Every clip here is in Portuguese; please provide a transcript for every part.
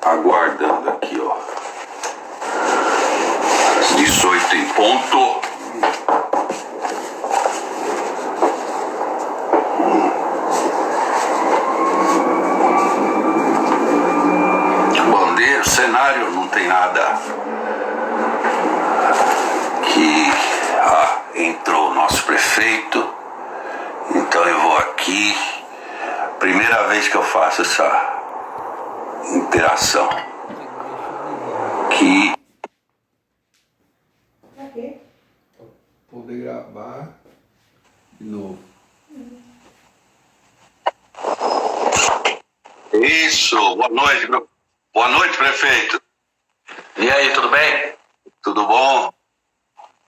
Aguardando aqui, ó. Às 18 em ponto. Bandeira, cenário, não tem nada. Entrou o nosso prefeito. Então eu vou aqui. Primeira vez que eu faço essa interação aqui. Pra poder gravar de novo. Isso, boa noite, prefeito. E aí, tudo bem? Tudo bom?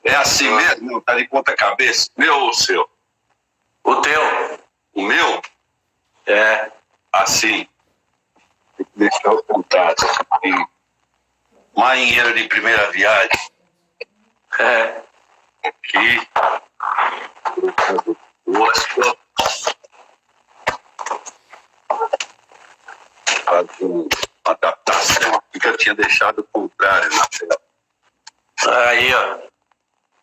É assim mesmo? Não tá de ponta cabeça? Meu ou seu? O teu? O meu? É. Assim. Tem que deixar o contato. Marinheiro de primeira viagem. É. Aqui. Rosto. Fazer uma adaptação aqui que eu tinha deixado o contrário na tela. Aí, ó.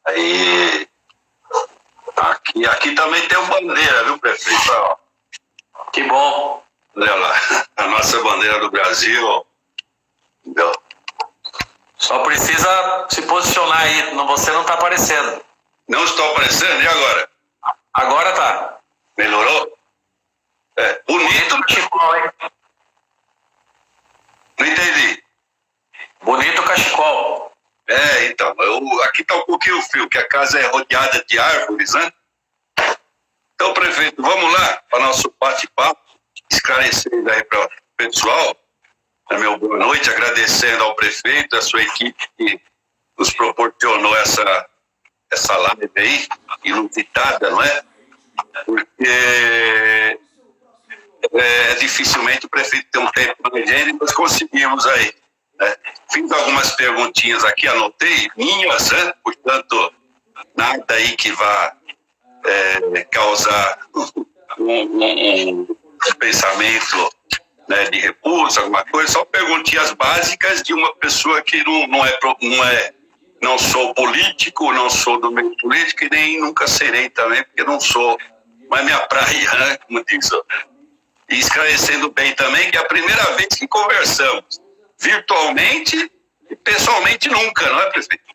Aí. Aqui também tem uma bandeira, viu, prefeito? Ó. Que bom. Olha lá, a nossa bandeira do Brasil, ó. Entendeu? Só precisa se posicionar aí. Você não tá aparecendo. Não estou aparecendo? E agora? Agora tá. Melhorou? É, bonito. Cachecol, hein? Não entendi. Bonito cachecol. É, então, aqui tá um pouquinho frio, que a casa é rodeada de árvores, né? Então, prefeito, vamos lá para nosso bate-papo, esclarecendo aí para o pessoal. Meu boa noite, agradecendo ao prefeito, a sua equipe que nos proporcionou essa live aí, inusitada, não é? Porque dificilmente o prefeito tem um tempo para gente e nós conseguimos aí. Né? Fiz algumas perguntinhas aqui, anotei, minhas, né? Portanto, nada aí que vá causar um pensamento, né, de repulso, alguma coisa, só perguntinhas básicas de uma pessoa que não sou político, não sou do meio político e nem nunca serei também, porque não sou, mas é minha praia, né, como diz. E esclarecendo bem também que é a primeira vez que conversamos, virtualmente e pessoalmente nunca, não é, prefeito?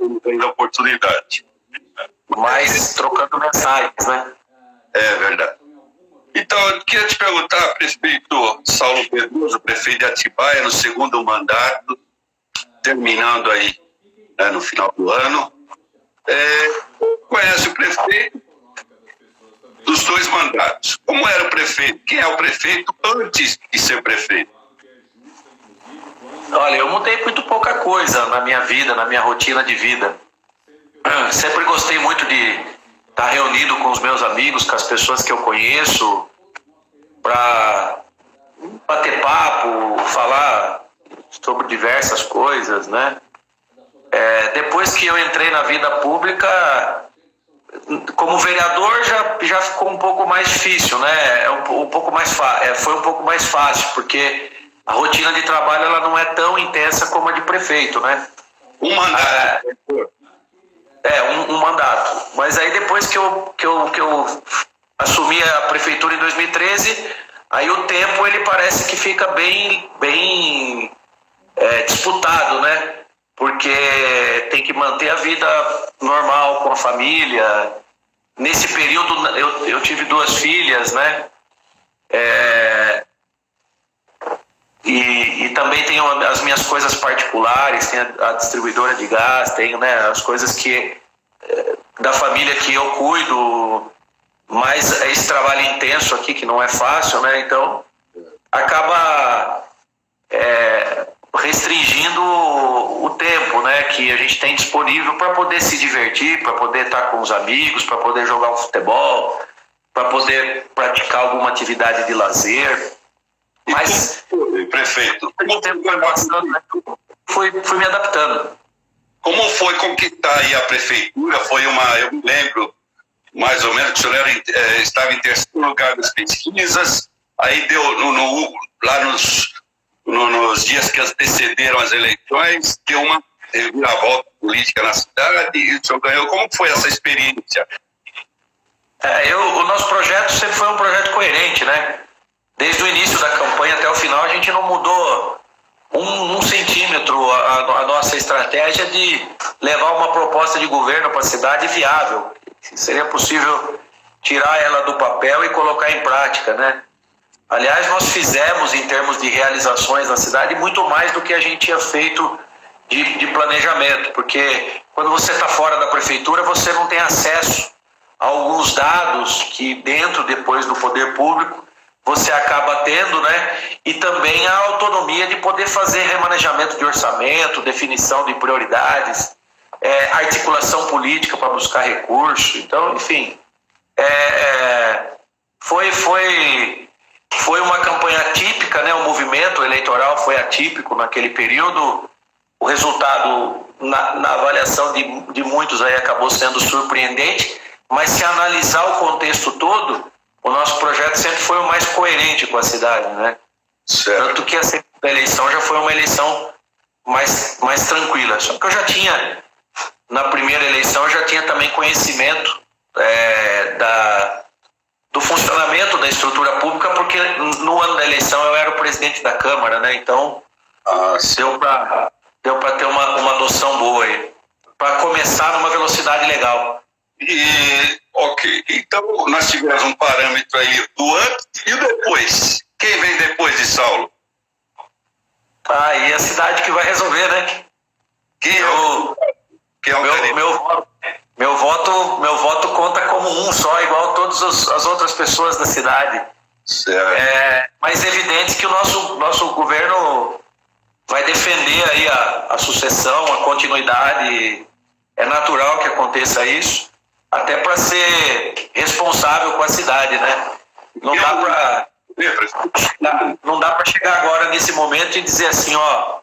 Não tem oportunidade. Mas trocando mensagens, né? É verdade. Então, eu queria te perguntar, prefeito Saulo Pedroso, prefeito de Atibaia, no segundo mandato, terminando aí, né, no final do ano. Conhece o prefeito dos dois mandatos. Como era o prefeito? Quem é o prefeito antes de ser prefeito? Olha, eu mudei muito pouca coisa na minha vida, na minha rotina de vida. Sempre gostei muito de estar reunido com os meus amigos, com as pessoas que eu conheço, para bater papo, falar sobre diversas coisas, né? Depois que eu entrei na vida pública, como vereador já ficou um pouco mais difícil, né? Foi um pouco mais fácil, porque a rotina de trabalho ela não é tão intensa como a de prefeito, né? Um mandato. Um mandato. Mas aí depois que eu assumi a prefeitura em 2013, aí o tempo ele parece que fica bem disputado, né? Porque tem que manter a vida normal com a família. Nesse período eu tive 2 filhas, né? E também tenho as minhas coisas particulares, tenho a distribuidora de gás, tenho, né, as coisas da família que eu cuido, mas esse trabalho intenso aqui que não é fácil, né? Então acaba restringindo o tempo, né, que a gente tem disponível para poder se divertir, para poder estar com os amigos, para poder jogar um futebol, para poder praticar alguma atividade de lazer. Mas, prefeito, fui me adaptando. Como foi conquistar aí a prefeitura? Eu me lembro mais ou menos que o senhor estava em terceiro lugar nas pesquisas, aí deu lá nos dias que antecederam as eleições, deu uma reviravolta política na cidade e o senhor ganhou. Como foi essa experiência? O nosso projeto sempre foi um projeto coerente, né? Desde o início da campanha até o final, a gente não mudou um centímetro a nossa estratégia de levar uma proposta de governo para a cidade viável. Seria possível tirar ela do papel e colocar em prática, né? Aliás, nós fizemos, em termos de realizações na cidade, muito mais do que a gente tinha feito de planejamento, porque quando você está fora da prefeitura, você não tem acesso a alguns dados que dentro, depois do poder público, você acaba tendo, né? E também a autonomia de poder fazer remanejamento de orçamento, definição de prioridades, articulação política para buscar recurso. Então, enfim, foi uma campanha atípica, né? O movimento eleitoral foi atípico naquele período. O resultado, na avaliação de muitos, aí acabou sendo surpreendente, mas se analisar o contexto todo, o nosso projeto sempre foi o mais coerente com a cidade, né? Certo. Tanto que a segunda eleição já foi uma eleição mais tranquila. Só que eu já tinha, na primeira eleição, eu já tinha também conhecimento do funcionamento da estrutura pública, porque no ano da eleição eu era o presidente da Câmara, né? Então, deu para ter uma noção boa aí, para começar numa velocidade legal. Ok, então nós tivemos um parâmetro aí do antes e o depois. Quem vem depois de Saulo? E a cidade que vai resolver, né? Meu voto conta como um só, igual todas as outras pessoas da cidade. Certo. Mas é evidente que o nosso governo vai defender aí a sucessão, a continuidade. É natural que aconteça isso, até para ser responsável com a cidade, né? Não dá para chegar agora nesse momento e dizer assim, ó,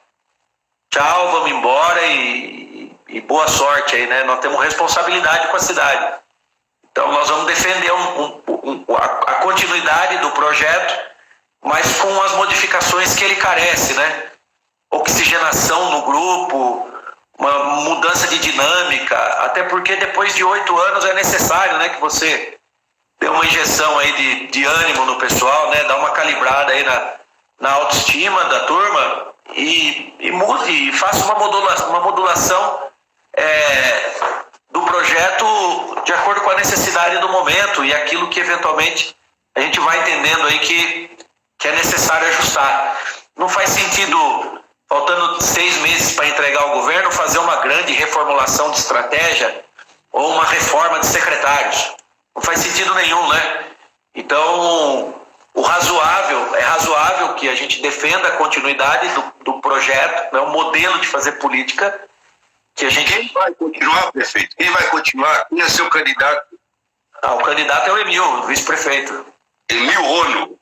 tchau, vamos embora e boa sorte aí, né? Nós temos responsabilidade com a cidade. Então nós vamos defender a continuidade do projeto, mas com as modificações que ele carece, né? Oxigenação no grupo, uma mudança de dinâmica, até porque depois de 8 anos é necessário, né, que você dê uma injeção aí de ânimo no pessoal, né, dá uma calibrada aí na autoestima da turma e mude, e faça uma modulação do projeto de acordo com a necessidade do momento e aquilo que eventualmente a gente vai entendendo aí que é necessário ajustar. Não faz sentido, faltando 6 meses para entregar o governo, fazer uma grande reformulação de estratégia ou uma reforma de secretários. Não faz sentido nenhum, né? Então, é razoável que a gente defenda a continuidade do projeto, né? O modelo de fazer política que a gente... Quem vai continuar, prefeito? Quem vai continuar? Quem é seu candidato? O candidato é o Emil, o vice-prefeito. Emil Ono?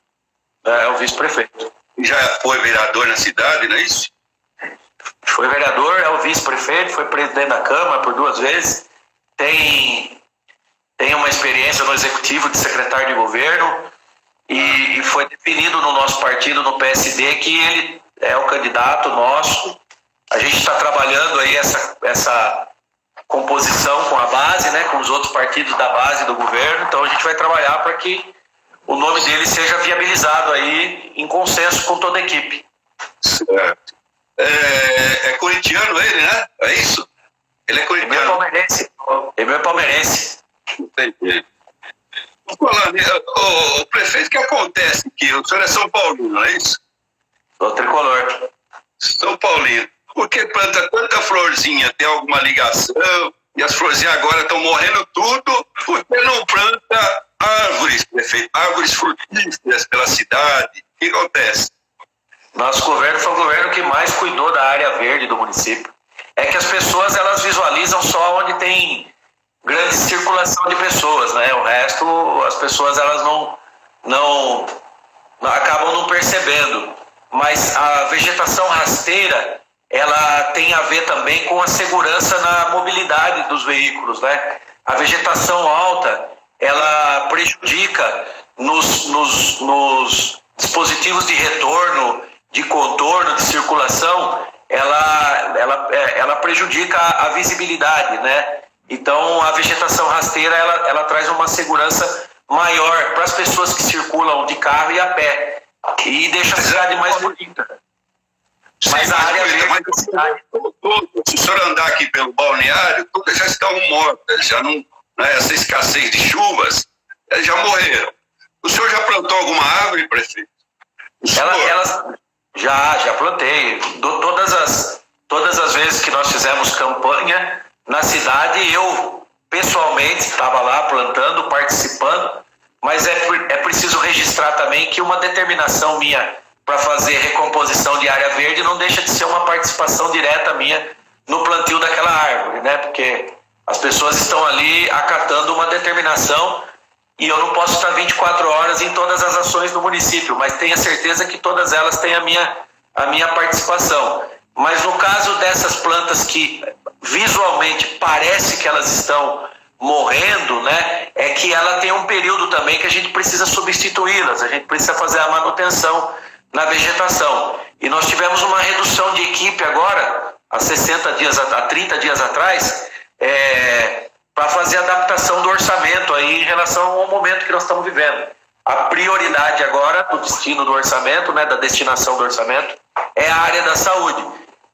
É o vice-prefeito. Já foi vereador na cidade, não é isso? Foi vereador, é o vice-prefeito, foi presidente da Câmara por 2 vezes, tem uma experiência no executivo de secretário de governo e foi definido no nosso partido, no PSD, que ele é o candidato nosso. A gente está trabalhando aí essa composição com a base, né, com os outros partidos da base do governo, então a gente vai trabalhar para que o nome dele seja viabilizado aí em consenso com toda a equipe. Certo. É corintiano ele, né? É isso? Ele é corintiano. Ele é palmeirense. Entendi. Falando, o prefeito, o que acontece aqui? O senhor é São Paulino, não é isso? Sou tricolor. São Paulino. Por que planta tanta florzinha? Tem alguma ligação? E as florzinhas agora estão morrendo tudo. Por que não planta árvores, prefeito? Árvores frutíferas pela cidade? O que acontece? Nosso governo foi o governo que mais cuidou da área verde do município. É que as pessoas, elas visualizam só onde tem grande circulação de pessoas, né? O resto, as pessoas, elas não acabam não percebendo. Mas a vegetação rasteira, ela tem a ver também com a segurança na mobilidade dos veículos, né? A vegetação alta, ela prejudica nos dispositivos de retorno, de contorno, de circulação, ela prejudica a visibilidade, né? Então, a vegetação rasteira, ela traz uma segurança maior para as pessoas que circulam de carro e a pé, e deixa a cidade mais bonita. Mas a área verde da cidade... Se o senhor andar aqui pelo balneário, todas já estão mortas, já não, né, essa escassez de chuvas, já morreram. O senhor já plantou alguma árvore, prefeito? Já plantei. Todas as vezes que nós fizemos campanha na cidade, eu pessoalmente estava lá plantando, participando, mas é preciso registrar também que uma determinação minha para fazer recomposição de área verde não deixa de ser uma participação direta minha no plantio daquela árvore, né? Porque as pessoas estão ali acatando uma determinação e eu não posso estar 24 horas em todas as ações do município, mas tenha certeza que todas elas têm a minha participação. Mas no caso dessas plantas que visualmente parece que elas estão morrendo, né, é que ela tem um período também que a gente precisa substituí-las, a gente precisa fazer a manutenção na vegetação. E nós tivemos uma redução de equipe agora, há 30 dias atrás, para fazer a adaptação do orçamento aí em relação ao momento que nós estamos vivendo. A prioridade agora do destino do orçamento, né, da destinação do orçamento, é a área da saúde.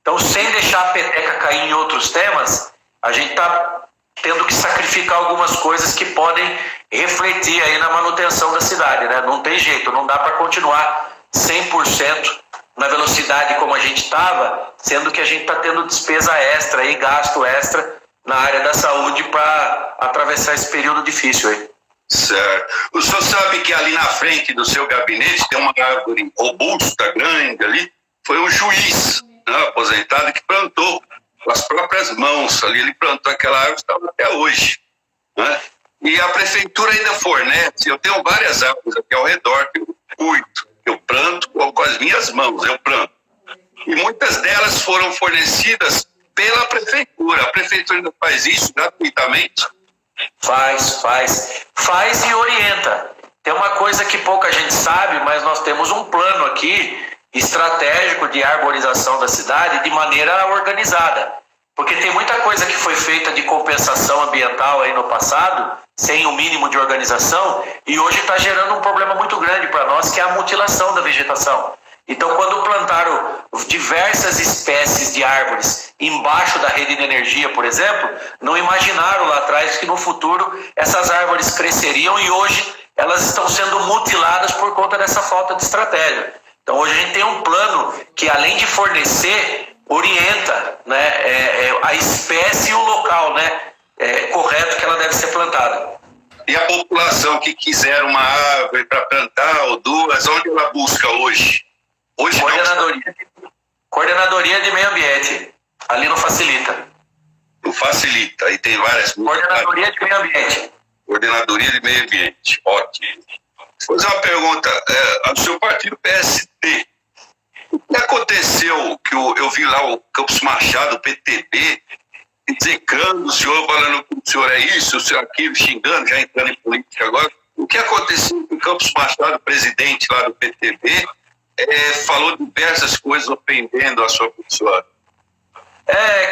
Então, sem deixar a peteca cair em outros temas, a gente está tendo que sacrificar algumas coisas que podem refletir aí na manutenção da cidade, né? Não tem jeito, não dá para continuar 100% na velocidade como a gente estava, sendo que a gente está tendo despesa extra e gasto extra na área da saúde para atravessar esse período difícil aí. Certo. O senhor sabe que ali na frente do seu gabinete tem uma árvore robusta, grande ali. Foi um juiz, né, aposentado, que plantou com as próprias mãos ali. Ele plantou aquela árvore, estava até hoje, né? E a prefeitura ainda fornece. Eu tenho várias árvores aqui ao redor que eu cuido, que eu planto com as minhas mãos, eu planto. E muitas delas foram fornecidas pela prefeitura. A prefeitura ainda faz isso gratuitamente? Faz e orienta. Tem uma coisa que pouca gente sabe, mas nós temos um plano aqui estratégico de arborização da cidade de maneira organizada. Porque tem muita coisa que foi feita de compensação ambiental aí no passado, sem o mínimo de organização, e hoje está gerando um problema muito grande para nós, que é a mutilação da vegetação. Então, quando plantaram diversas espécies de árvores embaixo da rede de energia, por exemplo, não imaginaram lá atrás que no futuro essas árvores cresceriam e hoje elas estão sendo mutiladas por conta dessa falta de estratégia. Então, hoje a gente tem um plano que, além de fornecer, orienta, né, a espécie e o local, né, correto que ela deve ser plantada. E a população que quiser uma árvore para plantar ou duas, onde ela busca hoje? Coordenadoria de Meio Ambiente, ali no Facilita. No Facilita, aí tem várias... Coordenadoria de Meio Ambiente. Coordenadoria de Meio Ambiente, ótimo. Vou fazer uma pergunta, ao seu partido PSD, o que aconteceu, que eu vi lá o Campos Machado, o PTB, execrando o senhor, falando que o senhor é isso, o senhor é aquilo, xingando, já entrando em política agora. O que aconteceu com o Campos Machado, presidente lá do PTB, falou diversas coisas ofendendo a sua pessoa?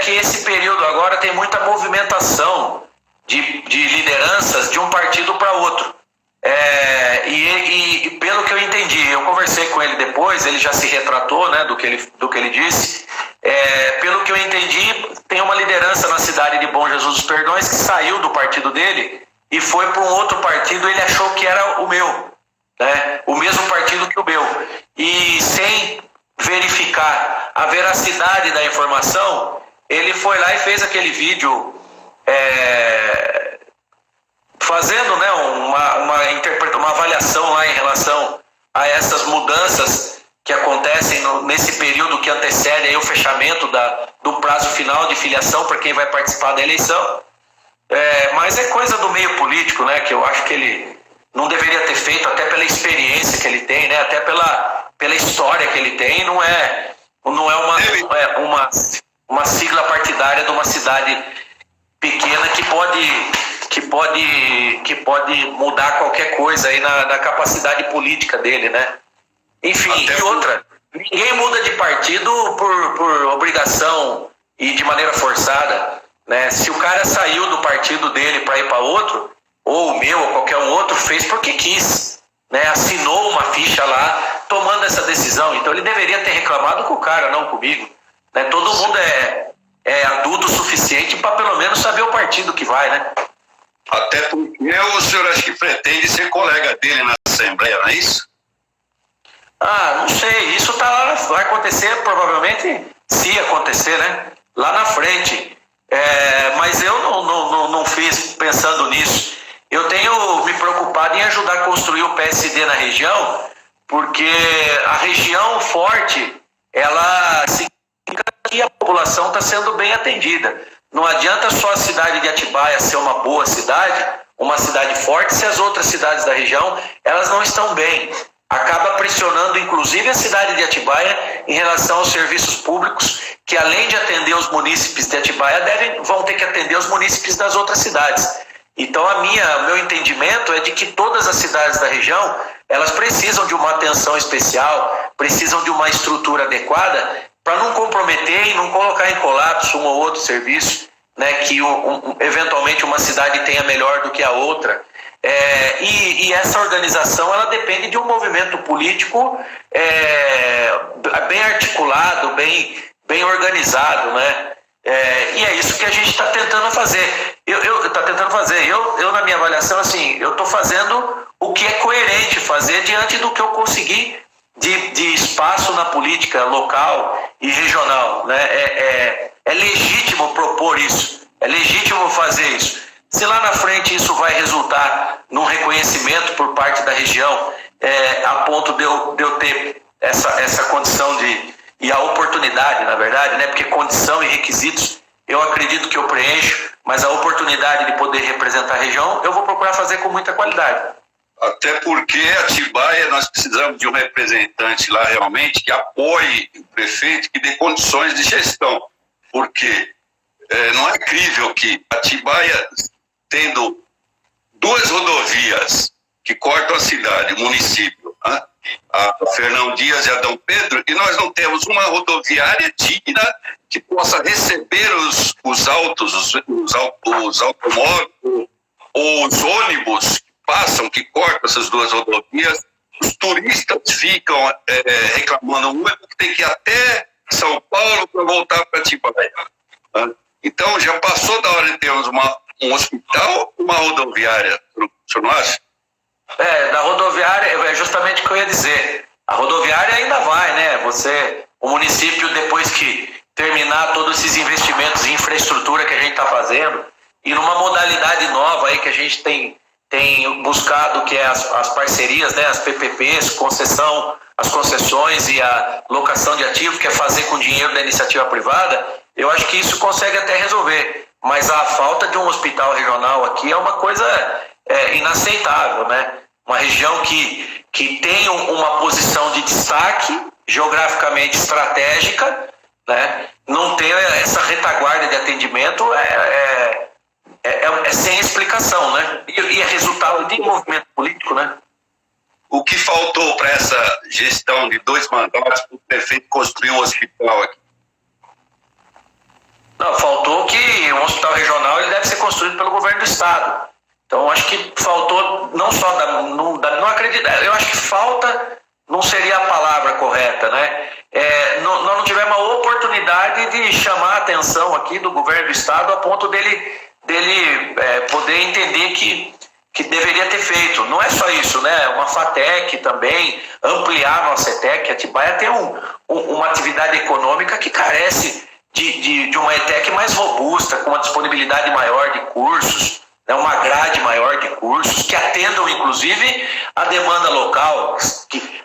Que esse período agora tem muita movimentação de lideranças de um partido para outro. E pelo que eu entendi, eu conversei com ele depois, ele já se retratou, né, do que ele disse. Pelo que eu entendi, tem uma liderança na cidade de Bom Jesus dos Perdões que saiu do partido dele e foi para um outro partido. Ele achou que era o meu, né, o mesmo partido que o meu, e sem verificar a veracidade da informação, ele foi lá e fez aquele vídeo fazendo, né, uma avaliação lá em relação a essas mudanças que acontecem nesse período que antecede aí o fechamento do prazo final de filiação para quem vai participar da eleição. Mas é coisa do meio político, né, que eu acho que ele não deveria ter feito, até pela experiência que ele tem, né, até pela história que ele tem. Não é uma sigla partidária de uma cidade pequena que pode mudar qualquer coisa aí na capacidade política dele, né? Enfim, e outra, ninguém muda de partido por obrigação e de maneira forçada, né? Se o cara saiu do partido dele para ir para outro, ou o meu, ou qualquer um outro, fez porque quis, né? Assinou uma ficha lá, tomando essa decisão. Então ele deveria ter reclamado com o cara, não comigo, né? Todo mundo é adulto o suficiente para pelo menos saber o partido que vai, né? Até porque o senhor acha que pretende ser colega dele na Assembleia, não é isso? Ah, não sei, isso tá lá, vai acontecer provavelmente, se acontecer, né? Lá na frente. Mas eu não fiz pensando nisso. Eu tenho me preocupado em ajudar a construir o PSD na região, porque a região forte, ela significa que a população está sendo bem atendida. Não adianta só a cidade de Atibaia ser uma boa cidade, uma cidade forte, se as outras cidades da região elas não estão bem. Acaba pressionando, inclusive, a cidade de Atibaia em relação aos serviços públicos, que além de atender os munícipes de Atibaia, vão ter que atender os munícipes das outras cidades. Então, meu entendimento é de que todas as cidades da região, elas precisam de uma atenção especial, precisam de uma estrutura adequada, para não comprometer e não colocar em colapso um ou outro serviço, né, que eventualmente uma cidade tenha melhor do que a outra. E essa organização ela depende de um movimento político bem articulado, bem organizado, né? E é isso que a gente está tentando fazer. Eu, na minha avaliação, assim, eu estou fazendo o que é coerente fazer diante do que eu consegui de espaço na política local e regional, né? É legítimo propor isso, é legítimo fazer isso. Se lá na frente isso vai resultar num reconhecimento por parte da região, a ponto de eu ter essa condição e a oportunidade, na verdade, né? Porque condição e requisitos eu acredito que eu preencho, mas a oportunidade de poder representar a região eu vou procurar fazer com muita qualidade. Até porque Atibaia nós precisamos de um representante lá realmente que apoie o prefeito, que dê condições de gestão, porque não é crível que Atibaia, tendo duas rodovias que cortam a cidade, o município, né? A Fernão Dias e a Dom Pedro, e nós não temos uma rodoviária digna que possa receber os automóveis ou os ônibus que passam, que cortam essas duas rodovias. Os turistas ficam reclamando muito que tem que ir até São Paulo para voltar para Atibaia. Né? Então já passou da hora de termos um hospital, uma rodoviária, o senhor não acha? Da rodoviária, é justamente o que eu ia dizer. A rodoviária ainda vai, né? O município, depois que terminar todos esses investimentos em infraestrutura que a gente está fazendo, e numa modalidade nova aí que a gente tem buscado, que é as parcerias, né? As PPPs, as concessões e a locação de ativos, que é fazer com dinheiro da iniciativa privada, eu acho que isso consegue até resolver. Mas a falta de um hospital regional aqui é uma coisa inaceitável, né? Uma região que tem uma posição de destaque, geograficamente estratégica, né? Não ter essa retaguarda de atendimento é sem explicação, né? E é resultado de movimento político, né? O que faltou para essa gestão de 2 mandatos para o prefeito construir um hospital aqui? Não, faltou que um hospital regional ele deve ser construído pelo governo do estado. Então, acho que faltou, não só não acredito, eu acho que falta não seria a palavra correta, né? Nós não tivemos a oportunidade de chamar a atenção aqui do governo do estado a ponto dele poder entender que deveria ter feito. Não é só isso, né? Uma FATEC também, ampliar a nossa ETEC. Atibaia tem uma atividade econômica que carece de uma ETEC mais robusta, com uma disponibilidade maior de cursos, né, uma grade maior de cursos, que atendam, inclusive, a demanda local,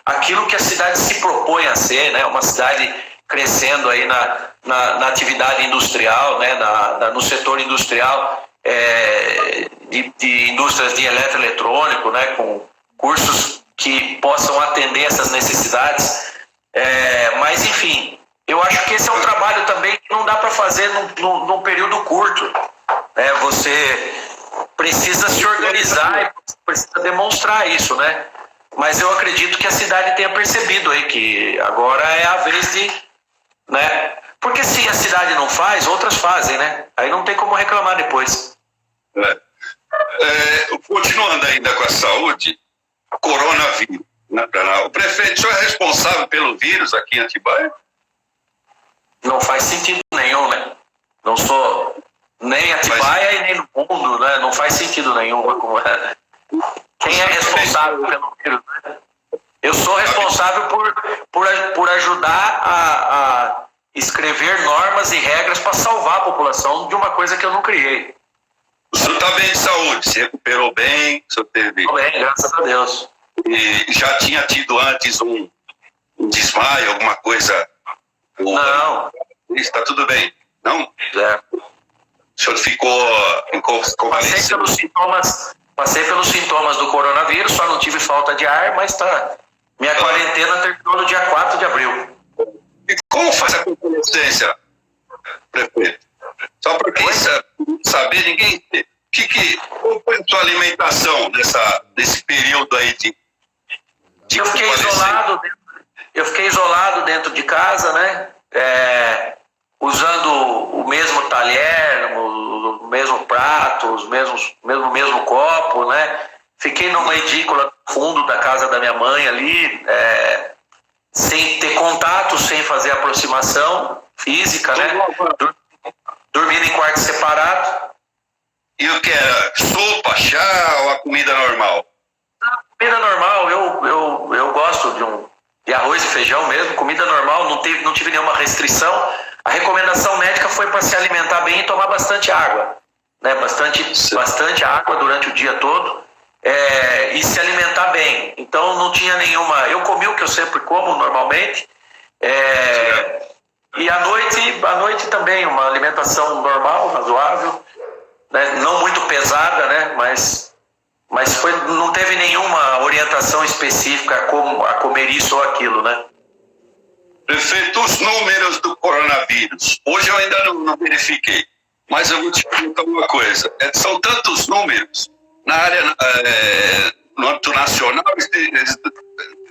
aquilo que a cidade se propõe a ser, né, uma cidade crescendo aí na atividade industrial, né, no setor industrial, de indústrias de eletroeletrônico, né, com cursos que possam atender essas necessidades. Mas, enfim, eu acho que esse é um trabalho também que não dá para fazer num período curto. Né? Você precisa se organizar e precisa demonstrar isso, né? Mas eu acredito que a cidade tenha percebido aí que agora é a vez de, né? Porque se a cidade não faz, outras fazem, né? Aí não tem como reclamar depois. Continuando ainda com a saúde, coronavírus. Né, o prefeito, o senhor é responsável pelo vírus aqui em Atibaia? Não faz sentido nenhum, né? Não sou nem em Atibaia e nem no mundo, né? Não faz sentido nenhum. Quem é responsável pelo vírus? Né? Eu sou responsável por ajudar a escrever normas e regras para salvar a população de uma coisa que eu não criei. O senhor está bem de saúde, se recuperou bem, o senhor teve... Estou bem, graças a Deus. E já tinha tido antes um desmaio, alguma coisa? Não. Está tudo bem, não? O senhor ficou convalescendo? Passei pelos sintomas do coronavírus, só não tive falta de ar, mas tá. Minha quarentena terminou no dia 4 de abril. E como faz a convalescência, prefeito? Só para quem saber, ninguém... Como foi a sua alimentação nesse período aí de eu fiquei isolado dentro de casa, né? Usando o mesmo talher, o mesmo prato, o mesmo copo, né? Fiquei numa edícula no fundo da casa da minha mãe ali, sem ter contato, sem fazer aproximação física, né? Dormindo em quarto separado. E o que era? Sopa, chá ou a comida normal? Comida normal, eu gosto de arroz e feijão mesmo, comida normal, não tive nenhuma restrição. A recomendação médica foi para se alimentar bem e tomar bastante água, né? Bastante água durante o dia todo, e se alimentar bem. Então não tinha nenhuma... Eu comi o que eu sempre como normalmente, e à noite também uma alimentação normal, razoável, né? Não muito pesada, né? Mas não teve nenhuma orientação específica a comer isso ou aquilo, né? Prefeito, os números do coronavírus. Hoje eu ainda não verifiquei, mas eu vou te perguntar uma coisa. São tantos números na área, no âmbito nacional, eles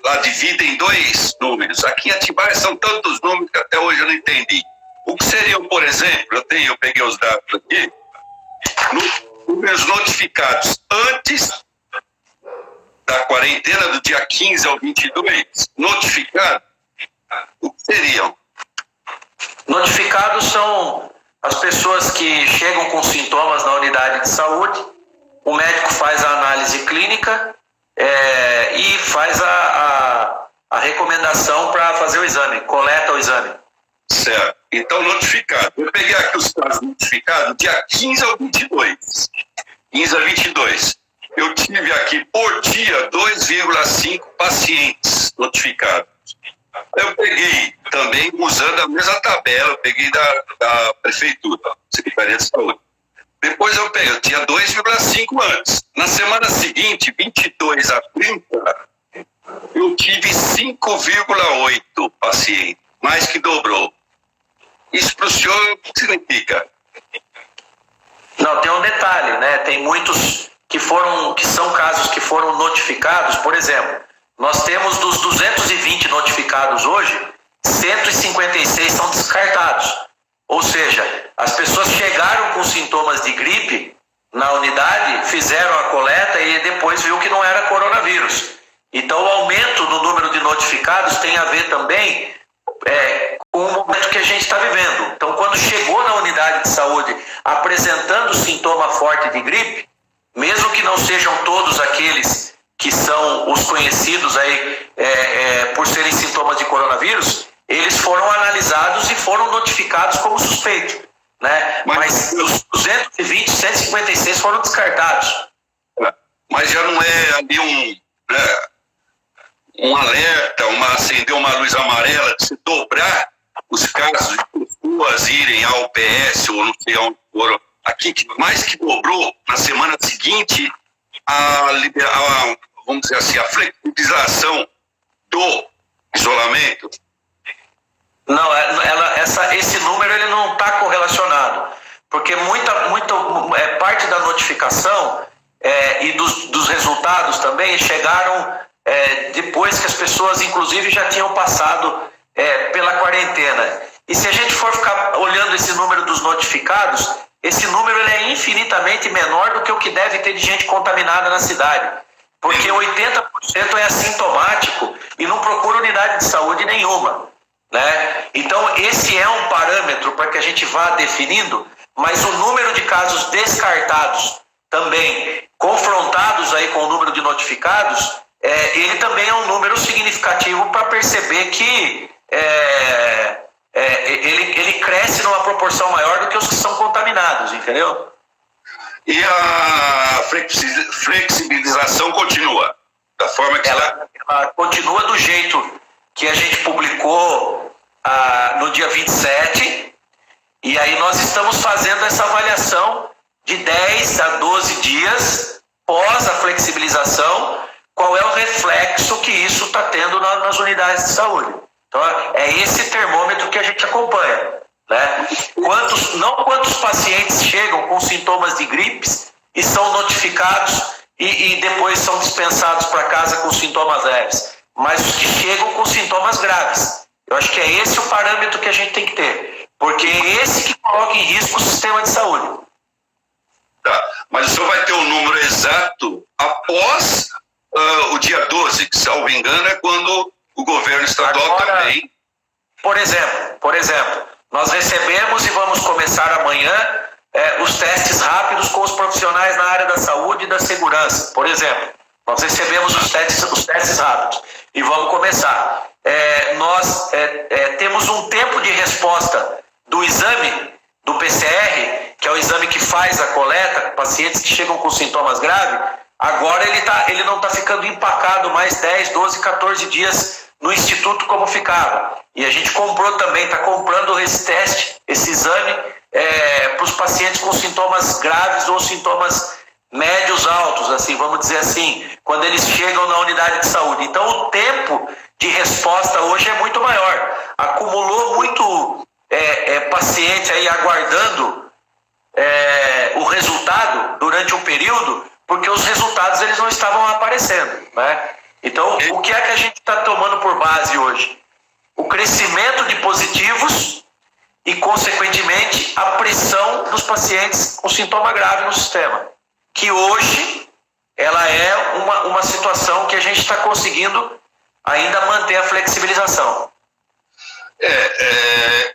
lá dividem em 2 números. Aqui em Atibaia são tantos números que até hoje eu não entendi. O que seriam, por exemplo, eu peguei os dados aqui, números notificados antes da quarentena do dia 15 ao 22, notificados, o que seriam? Notificados são as pessoas que chegam com sintomas na unidade de saúde, o médico faz a análise clínica e faz a recomendação para fazer o exame, coleta o exame. Certo. Então, notificado. Eu peguei aqui os casos notificados, dia 15 ao 22. 15 a 22. Eu tive aqui, por dia, 2,5 pacientes notificados. Eu peguei também, usando a mesma tabela, eu peguei da Prefeitura, Secretaria de Saúde. Depois eu tinha 2,5 antes. Na semana seguinte, 22 a 30, eu tive 5,8 pacientes, mais que dobrou. Isso para o senhor, o que significa? Não, tem um detalhe, né? Tem muitos que são casos que foram notificados. Por exemplo, nós temos dos 220 notificados hoje, 156 são descartados. Ou seja, as pessoas chegaram com sintomas de gripe na unidade, fizeram a coleta e depois viu que não era coronavírus. Então o aumento no número de notificados tem a ver também com o momento que a gente está vivendo. Então, quando chegou na unidade de saúde apresentando sintoma forte de gripe, mesmo que não sejam todos aqueles que são os conhecidos aí por serem sintomas de coronavírus, eles foram analisados e foram notificados como suspeitos, né? Mas os 220, 156 foram descartados. Mas já não é ali um alerta, acender uma luz amarela de se dobrar os casos de pessoas irem ao UPS ou não sei onde foram. Aqui, mais que dobrou, na semana seguinte, vamos dizer assim, a flexibilização do isolamento. Não, esse número ele não está correlacionado, porque parte da notificação e dos resultados também chegaram depois que as pessoas, inclusive, já tinham passado pela quarentena. E se a gente for ficar olhando esse número dos notificados, esse número ele é infinitamente menor do que o que deve ter de gente contaminada na cidade. Porque 80% é assintomático e não procura unidade de saúde nenhuma, né? Então, esse é um parâmetro para que a gente vá definindo, mas o número de casos descartados também, confrontados aí com o número de notificados, ele também é um número significativo para perceber que ele cresce numa proporção maior do que os que são contaminados, entendeu? E a flexibilização continua da forma que ela continua do jeito que a gente publicou no dia 27, e aí nós estamos fazendo essa avaliação de 10 a 12 dias pós a flexibilização, qual é o reflexo que isso está tendo nas unidades de saúde. Então, é esse termômetro que a gente acompanha, né? Quantos pacientes chegam com sintomas de gripes e são notificados e depois são dispensados para casa com sintomas leves, mas os que chegam com sintomas graves. Eu acho que é esse o parâmetro que a gente tem que ter, porque é esse que coloca em risco o sistema de saúde. Tá. Mas o senhor vai ter o número exato após o dia 12, que, salvo engano, é quando o governo estadual agora, também... Por exemplo, nós recebemos e vamos começar amanhã os testes rápidos com os profissionais na área da saúde e da segurança. Por exemplo, nós recebemos os testes rápidos e vamos começar. Nós temos um tempo de resposta do exame, do PCR, que é o exame que faz a coleta, pacientes que chegam com sintomas graves. Agora ele não está ficando empacado mais 10, 12, 14 dias no instituto como ficava. E a gente está comprando esse teste, esse exame, para os pacientes com sintomas graves ou sintomas médios altos, assim, vamos dizer assim, quando eles chegam na unidade de saúde. Então o tempo de resposta hoje é muito maior. Acumulou muito paciente aí aguardando o resultado durante um período, porque os resultados eles não estavam aparecendo, né? Então, o que é que a gente está tomando por base hoje? O crescimento de positivos e, consequentemente, a pressão dos pacientes com sintoma grave no sistema, que hoje ela é uma situação que a gente está conseguindo ainda manter a flexibilização.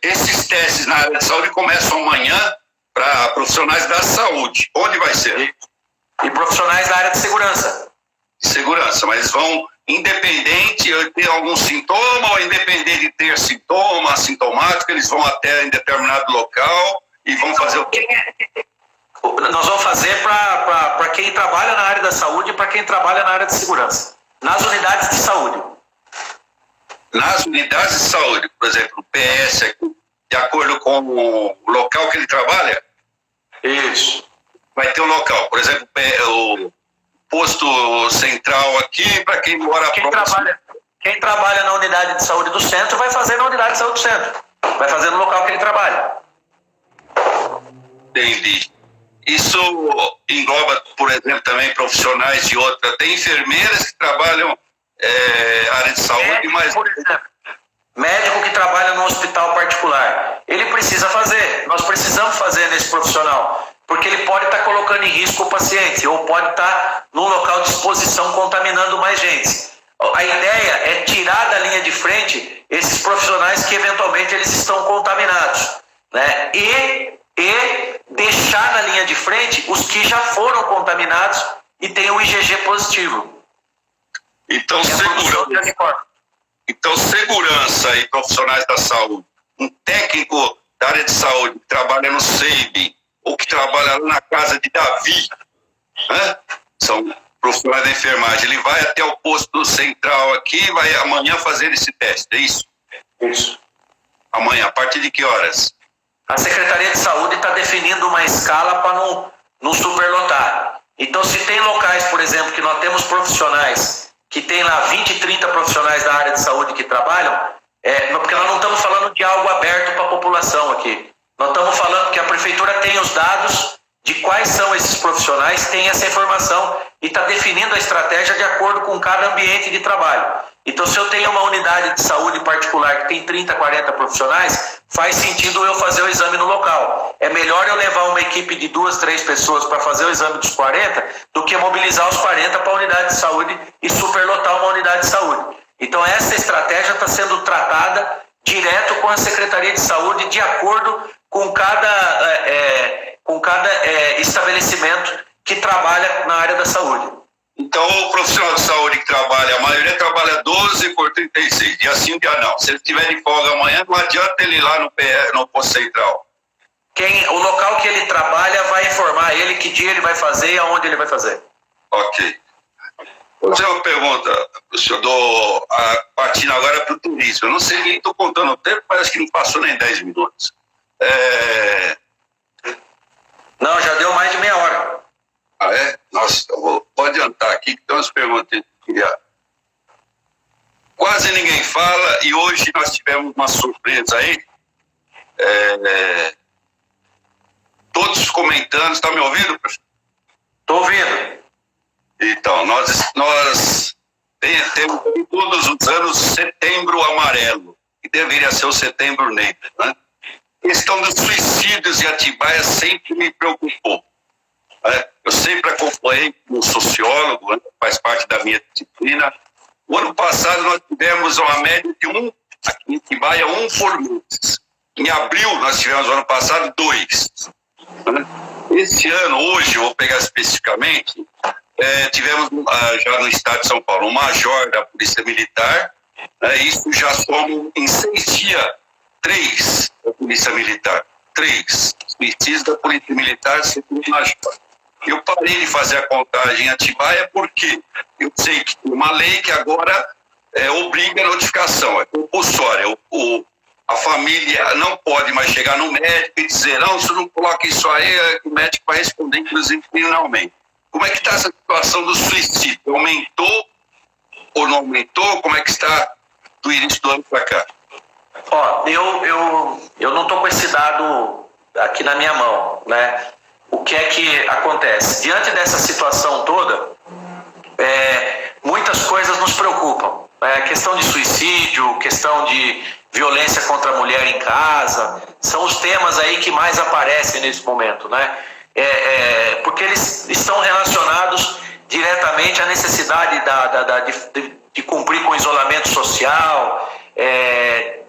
Esses testes na área de saúde começam amanhã para profissionais da saúde. Onde vai ser? E profissionais da área de segurança. Segurança, mas vão independente de ter algum sintoma ou independente de ter sintoma, assintomático, eles vão até em determinado local e vão fazer o quê? Nós vamos fazer para quem trabalha na área da saúde e para quem trabalha na área de segurança. Nas unidades de saúde. Nas unidades de saúde, por exemplo, o PS, de acordo com o local que ele trabalha? Isso. Vai ter um local, por exemplo, o posto central aqui, para quem mora próximo. Quem trabalha na unidade de saúde do centro vai fazer na unidade de saúde do centro. Vai fazer no local que ele trabalha. Entendi. Isso engloba, por exemplo, também profissionais de outra. Tem enfermeiras que trabalham área de saúde, mas... Por exemplo, médico que trabalha no hospital particular, ele precisa fazer. Nós precisamos fazer nesse profissional, porque ele pode estar colocando em risco o paciente, ou pode estar num local de exposição contaminando mais gente. A ideia é tirar da linha de frente esses profissionais que eventualmente eles estão contaminados, né? E deixar na linha de frente os que já foram contaminados e têm o IgG positivo. Então, segurança e profissionais da saúde, um técnico da área de saúde que trabalha no SEIB, ou que trabalha lá na casa de Davi, né? São profissionais da enfermagem. Ele vai até o posto central aqui e vai amanhã fazer esse teste, é isso? Isso. Amanhã, a partir de que horas? A Secretaria de Saúde está definindo uma escala para não superlotar. Então, se tem locais, por exemplo, que nós temos profissionais, que tem lá 20, 30 profissionais da área de saúde que trabalham, porque nós não estamos falando de algo aberto para a população aqui. Nós estamos falando que a prefeitura tem os dados de quais são esses profissionais, tem essa informação e está definindo a estratégia de acordo com cada ambiente de trabalho. Então, se eu tenho uma unidade de saúde particular que tem 30, 40 profissionais, faz sentido eu fazer o exame no local. É melhor eu levar uma equipe de 2, 3 pessoas para fazer o exame dos 40 do que mobilizar os 40 para a unidade de saúde e superlotar uma unidade de saúde. Então, essa estratégia está sendo tratada direto com a Secretaria de Saúde, de acordo com cada estabelecimento que trabalha na área da saúde. Então, o profissional de saúde que trabalha, a maioria trabalha 12 por 36, dia sim, dia não. Se ele estiver de folga amanhã, não adianta ele ir lá no posto central. O local que ele trabalha vai informar ele que dia ele vai fazer e aonde ele vai fazer. Ok. Vou fazer uma pergunta, eu dou a partida agora para o turismo. Eu não sei nem estou contando o tempo, parece que não passou nem 10 minutos. Não, já deu mais de meia hora. Ah, é? Nossa, vou adiantar aqui, que tem umas perguntas que eu queria. Quase ninguém fala e hoje nós tivemos uma surpresa aí. Todos comentando, está me ouvindo, professor? Estou ouvindo. Então, nós temos todos os anos Setembro Amarelo, que deveria ser o Setembro Negro, né? A questão dos suicídios em Atibaia sempre me preocupou. Eu sempre acompanhei como sociólogo, né? Faz parte da minha disciplina. O ano passado nós tivemos uma média de aqui em Atibaia, 1 por mês. Em abril nós tivemos, no ano passado, 2. Né? Esse ano, hoje, eu vou pegar especificamente, tivemos já no estado de São Paulo um major da Polícia Militar, isso já somos em 6 dias, 3 da Polícia Militar, 3 suicídios da Polícia Militar, segundo o major. Eu parei de fazer a contagem em Atibaia porque eu sei que tem uma lei que agora obriga a notificação, é compulsória. A família não pode mais chegar no médico e dizer, não, se não coloca isso aí, o médico vai responder, inclusive, criminalmente. Como é que está essa situação do suicídio? Aumentou ou não aumentou? Como é que está do início do ano para cá? Eu não estou com esse dado aqui na minha mão, né? O que é que acontece? Diante dessa situação toda, muitas coisas nos preocupam. Questão de suicídio, questão de violência contra a mulher em casa, são os temas aí que mais aparecem nesse momento, né? Porque eles estão relacionados diretamente à necessidade de cumprir com o isolamento social,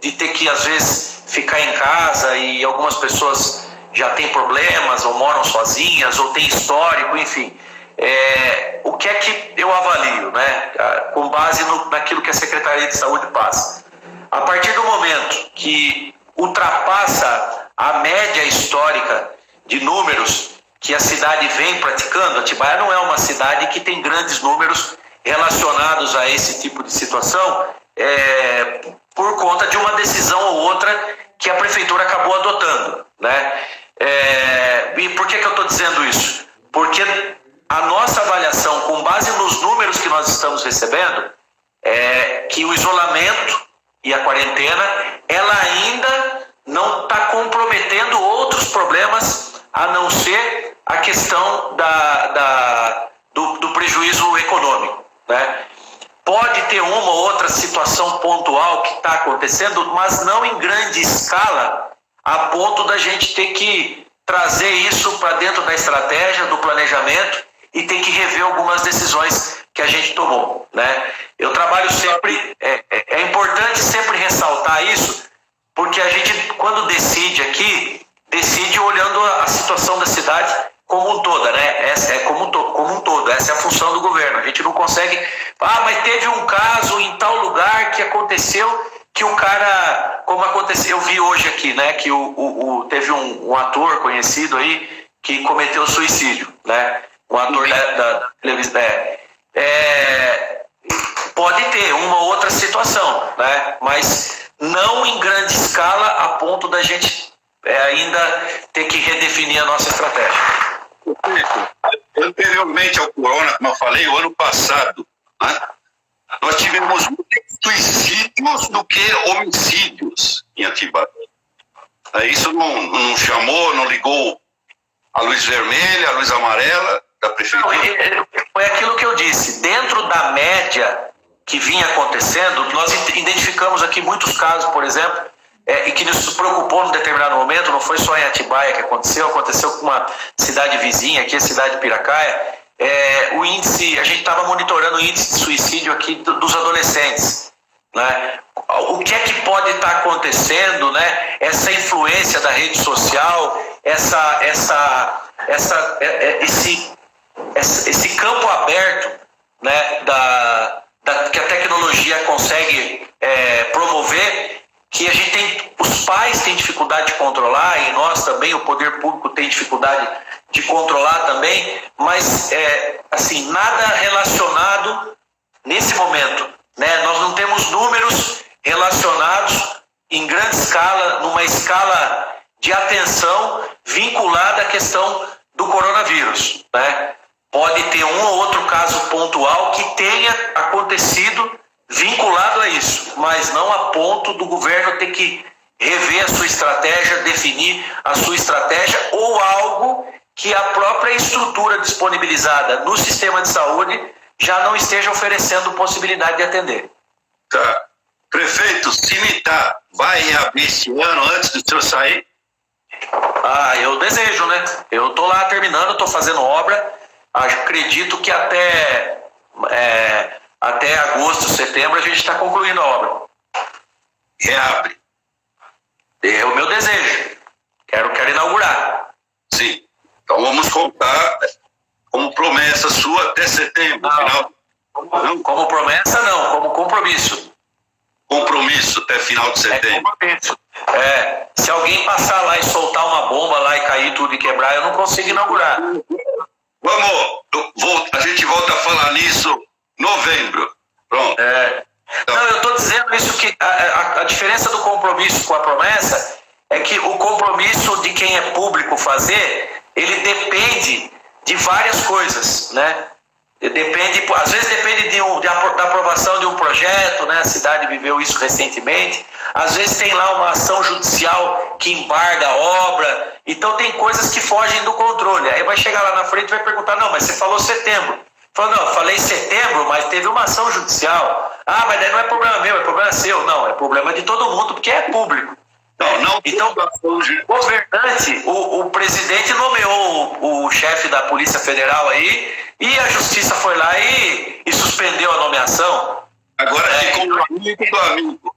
de ter que, às vezes, ficar em casa, e algumas pessoas já têm problemas, ou moram sozinhas, ou têm histórico, enfim. O que é que eu avalio, né? Com base naquilo que a Secretaria de Saúde passa. A partir do momento que ultrapassa a média histórica de números que a cidade vem praticando, Atibaia não é uma cidade que tem grandes números relacionados a esse tipo de situação, por conta de uma decisão ou outra que a prefeitura acabou adotando, né? E por que eu estou dizendo isso? Porque a nossa avaliação, com base nos números que nós estamos recebendo, é que o isolamento e a quarentena, ela ainda não está comprometendo outros problemas, a não ser a questão do prejuízo econômico, né? Pode ter uma ou outra situação pontual que está acontecendo, mas não em grande escala, a ponto da gente ter que trazer isso para dentro da estratégia, do planejamento, e ter que rever algumas decisões que a gente tomou, né? Eu trabalho sempre, é importante sempre ressaltar isso, porque a gente, quando decide aqui, decide olhando a situação da cidade como um todo, né? Como um todo, essa é a função do governo. A gente não consegue, mas teve um caso em tal lugar que aconteceu, que o cara, como aconteceu, eu vi hoje aqui, né, que teve um ator conhecido aí que cometeu suicídio, né? Um ator da televisão. Pode ter uma outra situação, né? Mas não em grande escala, a ponto da gente ainda ter que redefinir a nossa estratégia. Anteriormente ao corona, como eu falei, o ano passado, né, nós tivemos mais suicídios do que homicídios em Atibaia. Isso não chamou, não ligou a luz vermelha, a luz amarela da prefeitura? Não, foi aquilo que eu disse. Dentro da média que vinha acontecendo, nós identificamos aqui muitos casos, por exemplo, e que nos preocupou num determinado momento, não foi só em Atibaia que aconteceu com uma cidade vizinha, aqui a cidade de Piracaia. O índice, a gente estava monitorando o índice de suicídio aqui dos adolescentes, né? O que é que pode estar acontecendo, né? Essa influência da rede social, esse campo aberto, né? Que a tecnologia consegue promover, que a gente tem, os pais têm dificuldade de controlar, e nós também, o poder público tem dificuldade de controlar também, mas assim, nada relacionado nesse momento, né? Nós não temos números relacionados em grande escala, numa escala de atenção vinculada à questão do coronavírus, né? Pode ter um ou outro caso pontual que tenha acontecido vinculado a isso, mas não a ponto do governo ter que rever a sua estratégia, definir a sua estratégia, ou algo que a própria estrutura disponibilizada no sistema de saúde já não esteja oferecendo possibilidade de atender. Tá. Prefeito, Cimitá vai reabrir esse ano antes do senhor sair? Eu desejo, né? Eu estou lá terminando, estou fazendo obra. Acredito que até agosto, setembro, a gente está concluindo a obra. Reabre. É o meu desejo. Quero inaugurar. Sim. Então vamos contar como promessa sua até setembro. Final... Não, como promessa não, como compromisso. Compromisso até final de setembro. Compromisso. Se alguém passar lá e soltar uma bomba lá e cair tudo e quebrar, eu não consigo inaugurar. A gente volta a falar nisso em novembro. Pronto. Então, não, eu estou dizendo isso, que a diferença do compromisso com a promessa é que o compromisso de quem é público fazer, ele depende de várias coisas, né? Às vezes depende da aprovação de um projeto, né? A cidade viveu isso recentemente. Às vezes tem lá uma ação judicial que embarga a obra. Então tem coisas que fogem do controle. Aí vai chegar lá na frente e vai perguntar: não, mas você falou setembro. Falou: não, eu falei setembro, mas teve uma ação judicial. Mas daí não é problema meu, é problema seu. Não, é problema de todo mundo, porque é público. Então, o governante, o presidente nomeou o chefe da Polícia Federal aí, e a Justiça foi lá e suspendeu a nomeação. Agora ficou um amigo do amigo.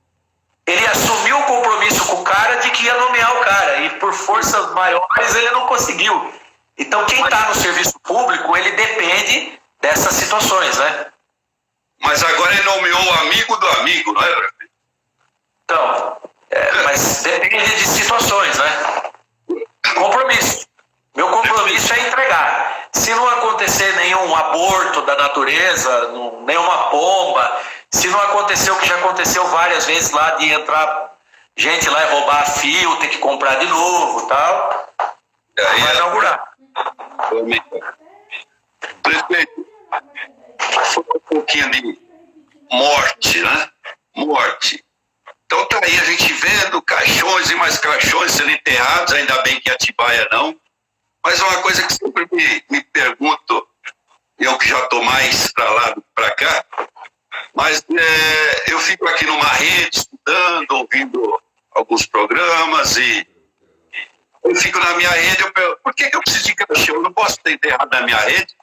Ele assumiu o compromisso com o cara de que ia nomear o cara, e por forças maiores ele não conseguiu. Então quem está no serviço público, ele depende dessas situações, né? Mas agora ele nomeou o amigo do amigo, não é, prefeito? Então, mas depende de situações, né? Compromisso. Meu compromisso é entregar. Se não acontecer nenhum aborto da natureza, nenhuma bomba, se não acontecer o que já aconteceu várias vezes lá, de entrar gente lá e roubar fio, ter que comprar de novo e tal, vai inaugurar. Prefeito, um pouquinho de morte, né? Morte. Então tá aí a gente vendo caixões e mais caixões sendo enterrados, ainda bem que Atibaia não. Mas uma coisa que sempre me pergunto, eu que já estou mais para lá do que para cá, mas eu fico aqui numa rede estudando, ouvindo alguns programas, e eu fico na minha rede, eu pergunto: por que eu preciso de caixão? Eu não posso ter enterrado na minha rede?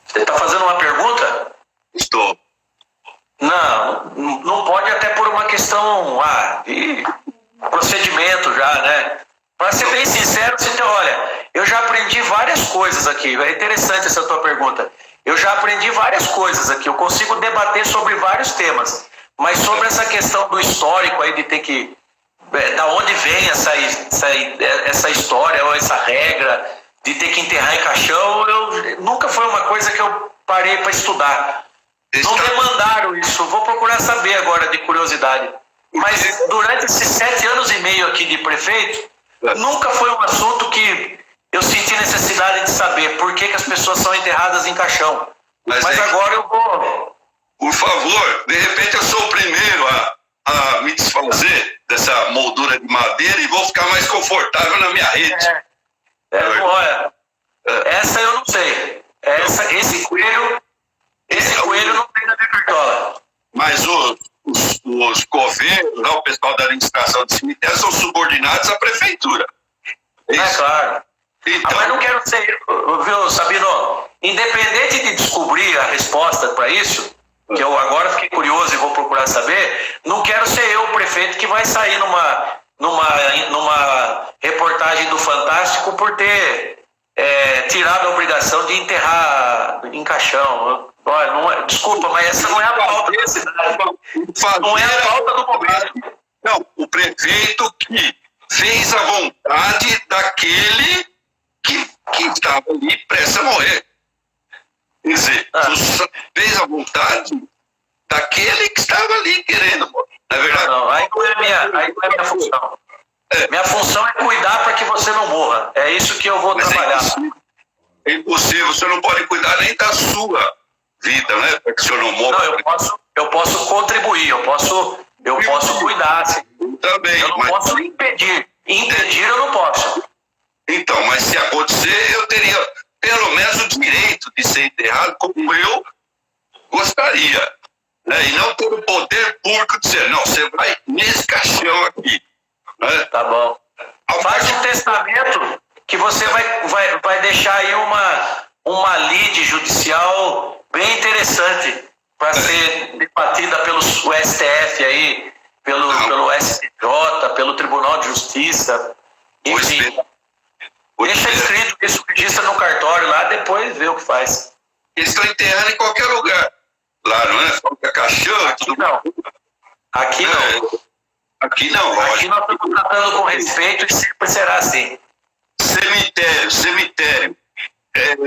Você está fazendo uma pergunta? Estou. Não pode, até por uma questão de procedimento já, né? Para ser bem sincero, olha, eu já aprendi várias coisas aqui. É interessante essa tua pergunta. Eu já aprendi várias coisas aqui. Eu consigo debater sobre vários temas. Mas sobre essa questão do histórico aí, de ter que... da onde vem essa história ou essa regra de ter que enterrar em caixão, nunca foi uma coisa que eu parei para estudar. Não demandaram isso. Vou procurar saber agora, de curiosidade. Mas durante esses 7 anos e meio aqui de prefeito, nunca foi um assunto que eu senti necessidade de saber por que as pessoas são enterradas em caixão. Mas agora eu vou... Por favor, de repente eu sou o primeiro a me desfazer dessa moldura de madeira e vou ficar mais confortável na minha rede. Olha, essa eu não sei. Esse coelho não tem na minha cartola. Mas os governos, o pessoal da administração do cemitério são subordinados à prefeitura. Claro. Então, mas não quero ser, viu, Sabino? Independente de descobrir a resposta para isso, que eu agora fiquei curioso e vou procurar saber, não quero ser eu o prefeito que vai sair numa reportagem do Fantástico por ter tirado a obrigação de enterrar em caixão. Olha, desculpa, mas essa não é a pauta da cidade. Não é a pauta do momento. Não, o prefeito que fez a vontade daquele que estava ali prestes a morrer. Quer dizer, fez a vontade daquele que estava ali querendo morrer. Não é verdade? Não, aí não é minha função. Minha função é cuidar para que você não morra. É isso que eu vou trabalhar. É impossível, você não pode cuidar nem da sua vida, né? Para que o senhor não morra. Não, eu posso contribuir, eu posso cuidar. Assim. Também. Eu não posso impedir. Impedir eu não posso. Então, mas se acontecer, eu teria pelo menos o direito de ser enterrado como eu gostaria. Né? E não ter o poder público de dizer, não, você vai nesse caixão aqui. Né? Tá bom. Faz um testamento que você vai deixar aí uma lide judicial bem interessante para ser debatida pelo STF aí, pelo STJ, pelo Tribunal de Justiça, enfim. Deixa escrito isso, registra no cartório lá, depois vê o que faz. Eles estão enterrando em qualquer lugar. Lá, não é? Falta caixão. Aqui não. Aqui não. Aqui não, lógico. Aqui nós estamos tratando com respeito e sempre será assim. Cemitério.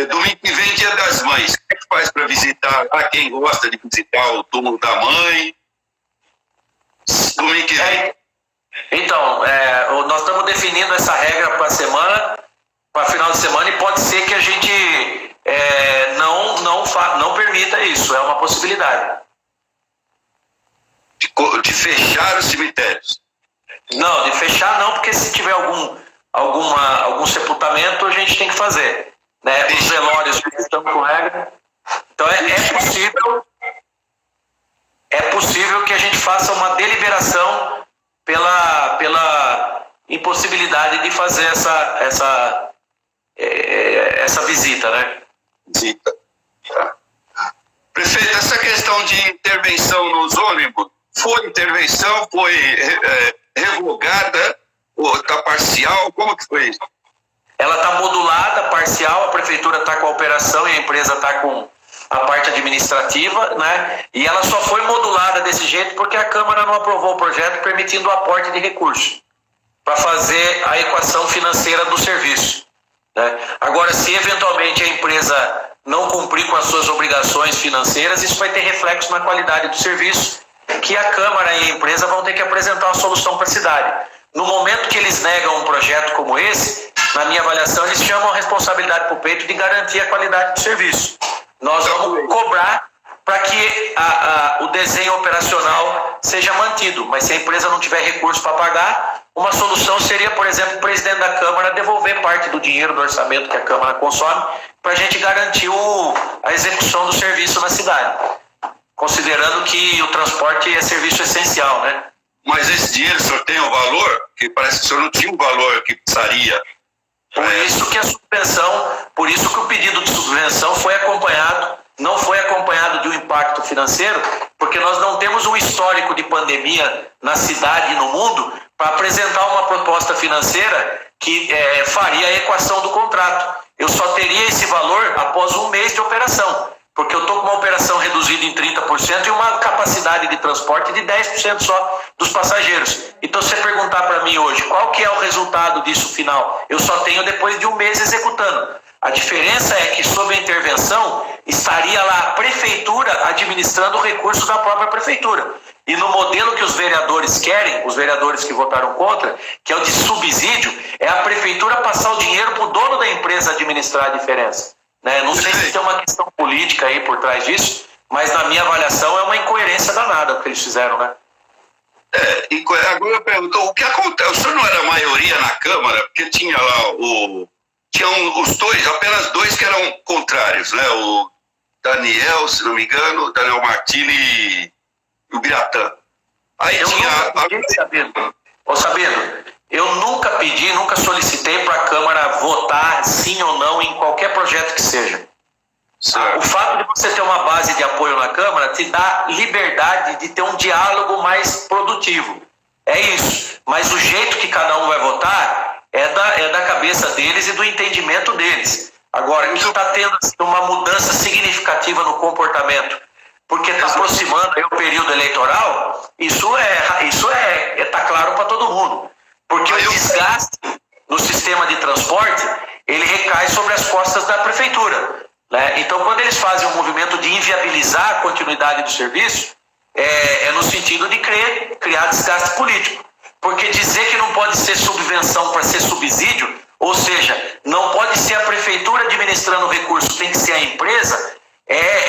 Domingo que vem, Dia das Mães. O que é que faz para visitar? Quem gosta de visitar o túmulo da mãe? Domingo que vem. Então, nós estamos definindo essa regra para a semana, para final de semana, e pode ser que a gente não permita isso. É uma possibilidade. De fechar os cemitérios? Não, de fechar não, porque se tiver algum sepultamento, a gente tem que fazer. Né? Os velórios estão com regra. Então é possível que a gente faça uma deliberação pela impossibilidade de fazer essa visita, né? Visita. Tá. Prefeito, essa questão de intervenção nos ônibus, foi intervenção, foi revogada, ou está parcial? Como que foi isso? Ela está modulada, parcial, a prefeitura está com a operação e a empresa está com a parte administrativa, né? E ela só foi modulada desse jeito porque a Câmara não aprovou o projeto permitindo o aporte de recursos para fazer a equação financeira do serviço, né? Agora, se eventualmente a empresa não cumprir com as suas obrigações financeiras, isso vai ter reflexo na qualidade do serviço, que a Câmara e a empresa vão ter que apresentar uma solução para a cidade. No momento que eles negam um projeto como esse, na minha avaliação, eles chamam a responsabilidade para o peito de garantir a qualidade do serviço. Nós vamos cobrar para que o desenho operacional seja mantido, mas se a empresa não tiver recurso para pagar, uma solução seria, por exemplo, o presidente da Câmara devolver parte do dinheiro do orçamento que a Câmara consome para a gente garantir a execução do serviço na cidade, considerando que o transporte é serviço essencial, né? Mas esse dinheiro, o senhor tem um valor? Que parece que o senhor não tinha um valor que precisaria. Por isso que o pedido de subvenção não foi acompanhado de um impacto financeiro, porque nós não temos um histórico de pandemia na cidade e no mundo para apresentar uma proposta financeira que faria a equação do contrato. Eu só teria esse valor após um mês de operação, porque eu estou com uma operação reduzida em 30% e uma capacidade de transporte de 10% só dos passageiros. Então, se você perguntar para mim hoje qual que é o resultado disso final, eu só tenho depois de um mês executando. A diferença é que, sob a intervenção, estaria lá a prefeitura administrando o recurso da própria prefeitura. E no modelo que os vereadores querem, os vereadores que votaram contra, que é o de subsídio, é a prefeitura passar o dinheiro para o dono da empresa administrar a diferença. Né? Não sei se tem uma questão política aí por trás disso, mas na minha avaliação é uma incoerência danada o que eles fizeram, né? Agora eu pergunto, o que acontece? O senhor não era a maioria na Câmara, porque tinha lá os dois, apenas dois que eram contrários, né? O Daniel, se não me engano, o Daniel Martini e o Biratã. Aí Sabino, eu nunca pedi, nunca solicitei para a Câmara votar sim ou não em qualquer projeto que seja. O fato de você ter uma base de apoio na Câmara te dá liberdade de ter um diálogo mais produtivo. É isso. Mas o jeito que cada um vai votar é da cabeça deles e do entendimento deles. Agora, que está tendo assim, uma mudança significativa no comportamento, porque está aproximando aí o período eleitoral, isso está claro para todo mundo. Porque o desgaste no sistema de transporte, ele recai sobre as costas da prefeitura. Né? Então, quando eles fazem um movimento de inviabilizar a continuidade do serviço, é no sentido de criar desgaste político. Porque dizer que não pode ser subvenção para ser subsídio, ou seja, não pode ser a prefeitura administrando o recurso, tem que ser a empresa,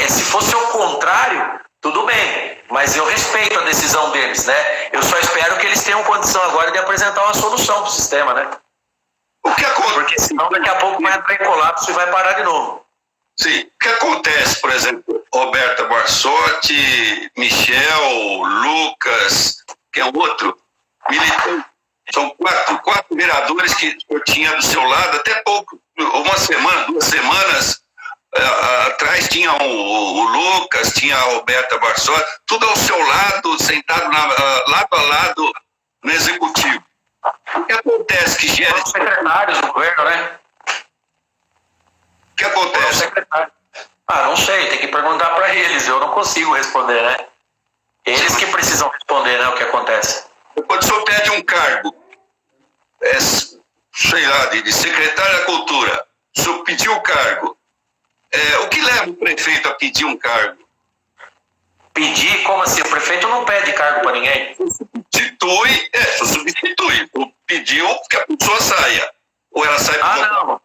se fosse o contrário, tudo bem, mas eu respeito a decisão deles, né? Eu só espero que eles tenham condição agora de apresentar uma solução para o sistema, né? O que acontece? Porque senão daqui a pouco vai entrar em colapso e vai parar de novo. Sim. O que acontece, por exemplo, Roberta Barsotti, Michel, Lucas, que é um outro, militante. São quatro vereadores que eu tinha do seu lado, até pouco, uma semana, 2 semanas atrás tinha o Lucas, tinha a Roberta Barsotti, tudo ao seu lado, sentado lado a lado no executivo. O que acontece que gera... São secretários do governo, né? O que acontece? Não sei, tem que perguntar para eles, eu não consigo responder, né? Eles que precisam responder, né, o que acontece. Quando o senhor pede um cargo, sei lá, de secretário da Cultura, o senhor pediu o cargo, o que leva o prefeito a pedir um cargo? Pedir? Como assim? O prefeito não pede cargo para ninguém. Substitui. Pediu que a pessoa saia. Ou ela sai... Não.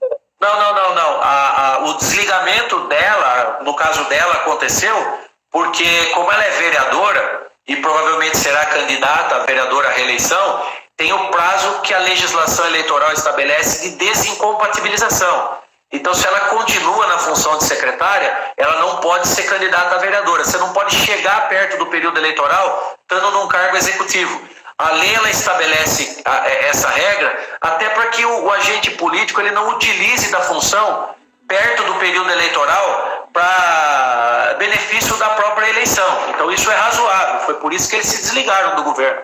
O desligamento dela, no caso dela, aconteceu porque, como ela é vereadora e provavelmente será candidata a vereadora à reeleição, tem o prazo que a legislação eleitoral estabelece de desincompatibilização. Então, se ela continua na função de secretária, ela não pode ser candidata a vereadora. Você não pode chegar perto do período eleitoral estando num cargo executivo. A lei ela estabelece essa regra até para que o agente político ele não utilize da função perto do período eleitoral para benefício da própria eleição. Então, isso é razoável. Foi por isso que eles se desligaram do governo.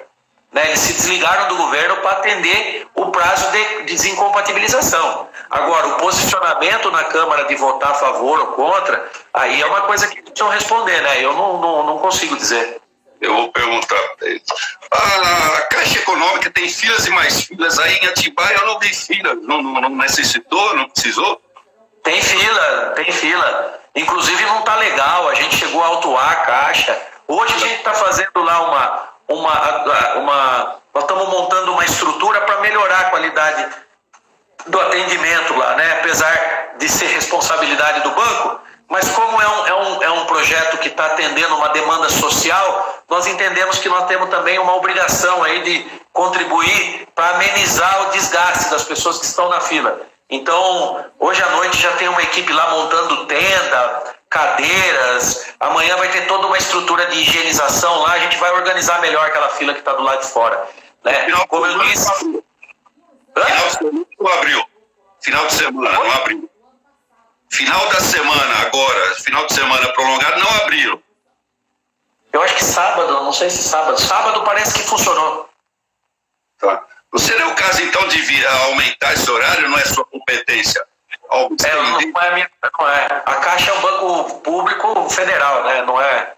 Né? Eles se desligaram do governo para atender o prazo de desincompatibilização. Agora, o posicionamento na Câmara de votar a favor ou contra, aí é uma coisa que precisam responder, né? Eu não consigo dizer. Eu vou perguntar para eles. A Caixa Econômica tem filas e mais filas. Aí em Atibaia eu não vi fila. Não necessitou, não precisou? Tem fila. Inclusive não está legal. A gente chegou a autuar a Caixa. Hoje a gente está fazendo lá nós estamos montando uma estrutura para melhorar a qualidade do atendimento lá, né? Apesar de ser responsabilidade do banco, mas como é um projeto que está atendendo uma demanda social, nós entendemos que nós temos também uma obrigação aí de contribuir para amenizar o desgaste das pessoas que estão na fila. Então, hoje à noite já tem uma equipe lá montando tenda, cadeiras, amanhã vai ter toda uma estrutura de higienização lá, a gente vai organizar melhor aquela fila que está do lado de fora. Né? Como eu disse... Final de semana não abriu. Final da semana agora, final de semana prolongado, não abriu. Eu acho que sábado, não sei se sábado. Sábado parece que funcionou. Tá. Não seria o caso, então, de aumentar esse horário? Não é sua competência? Não é. A Caixa é um banco público federal, né? Não é.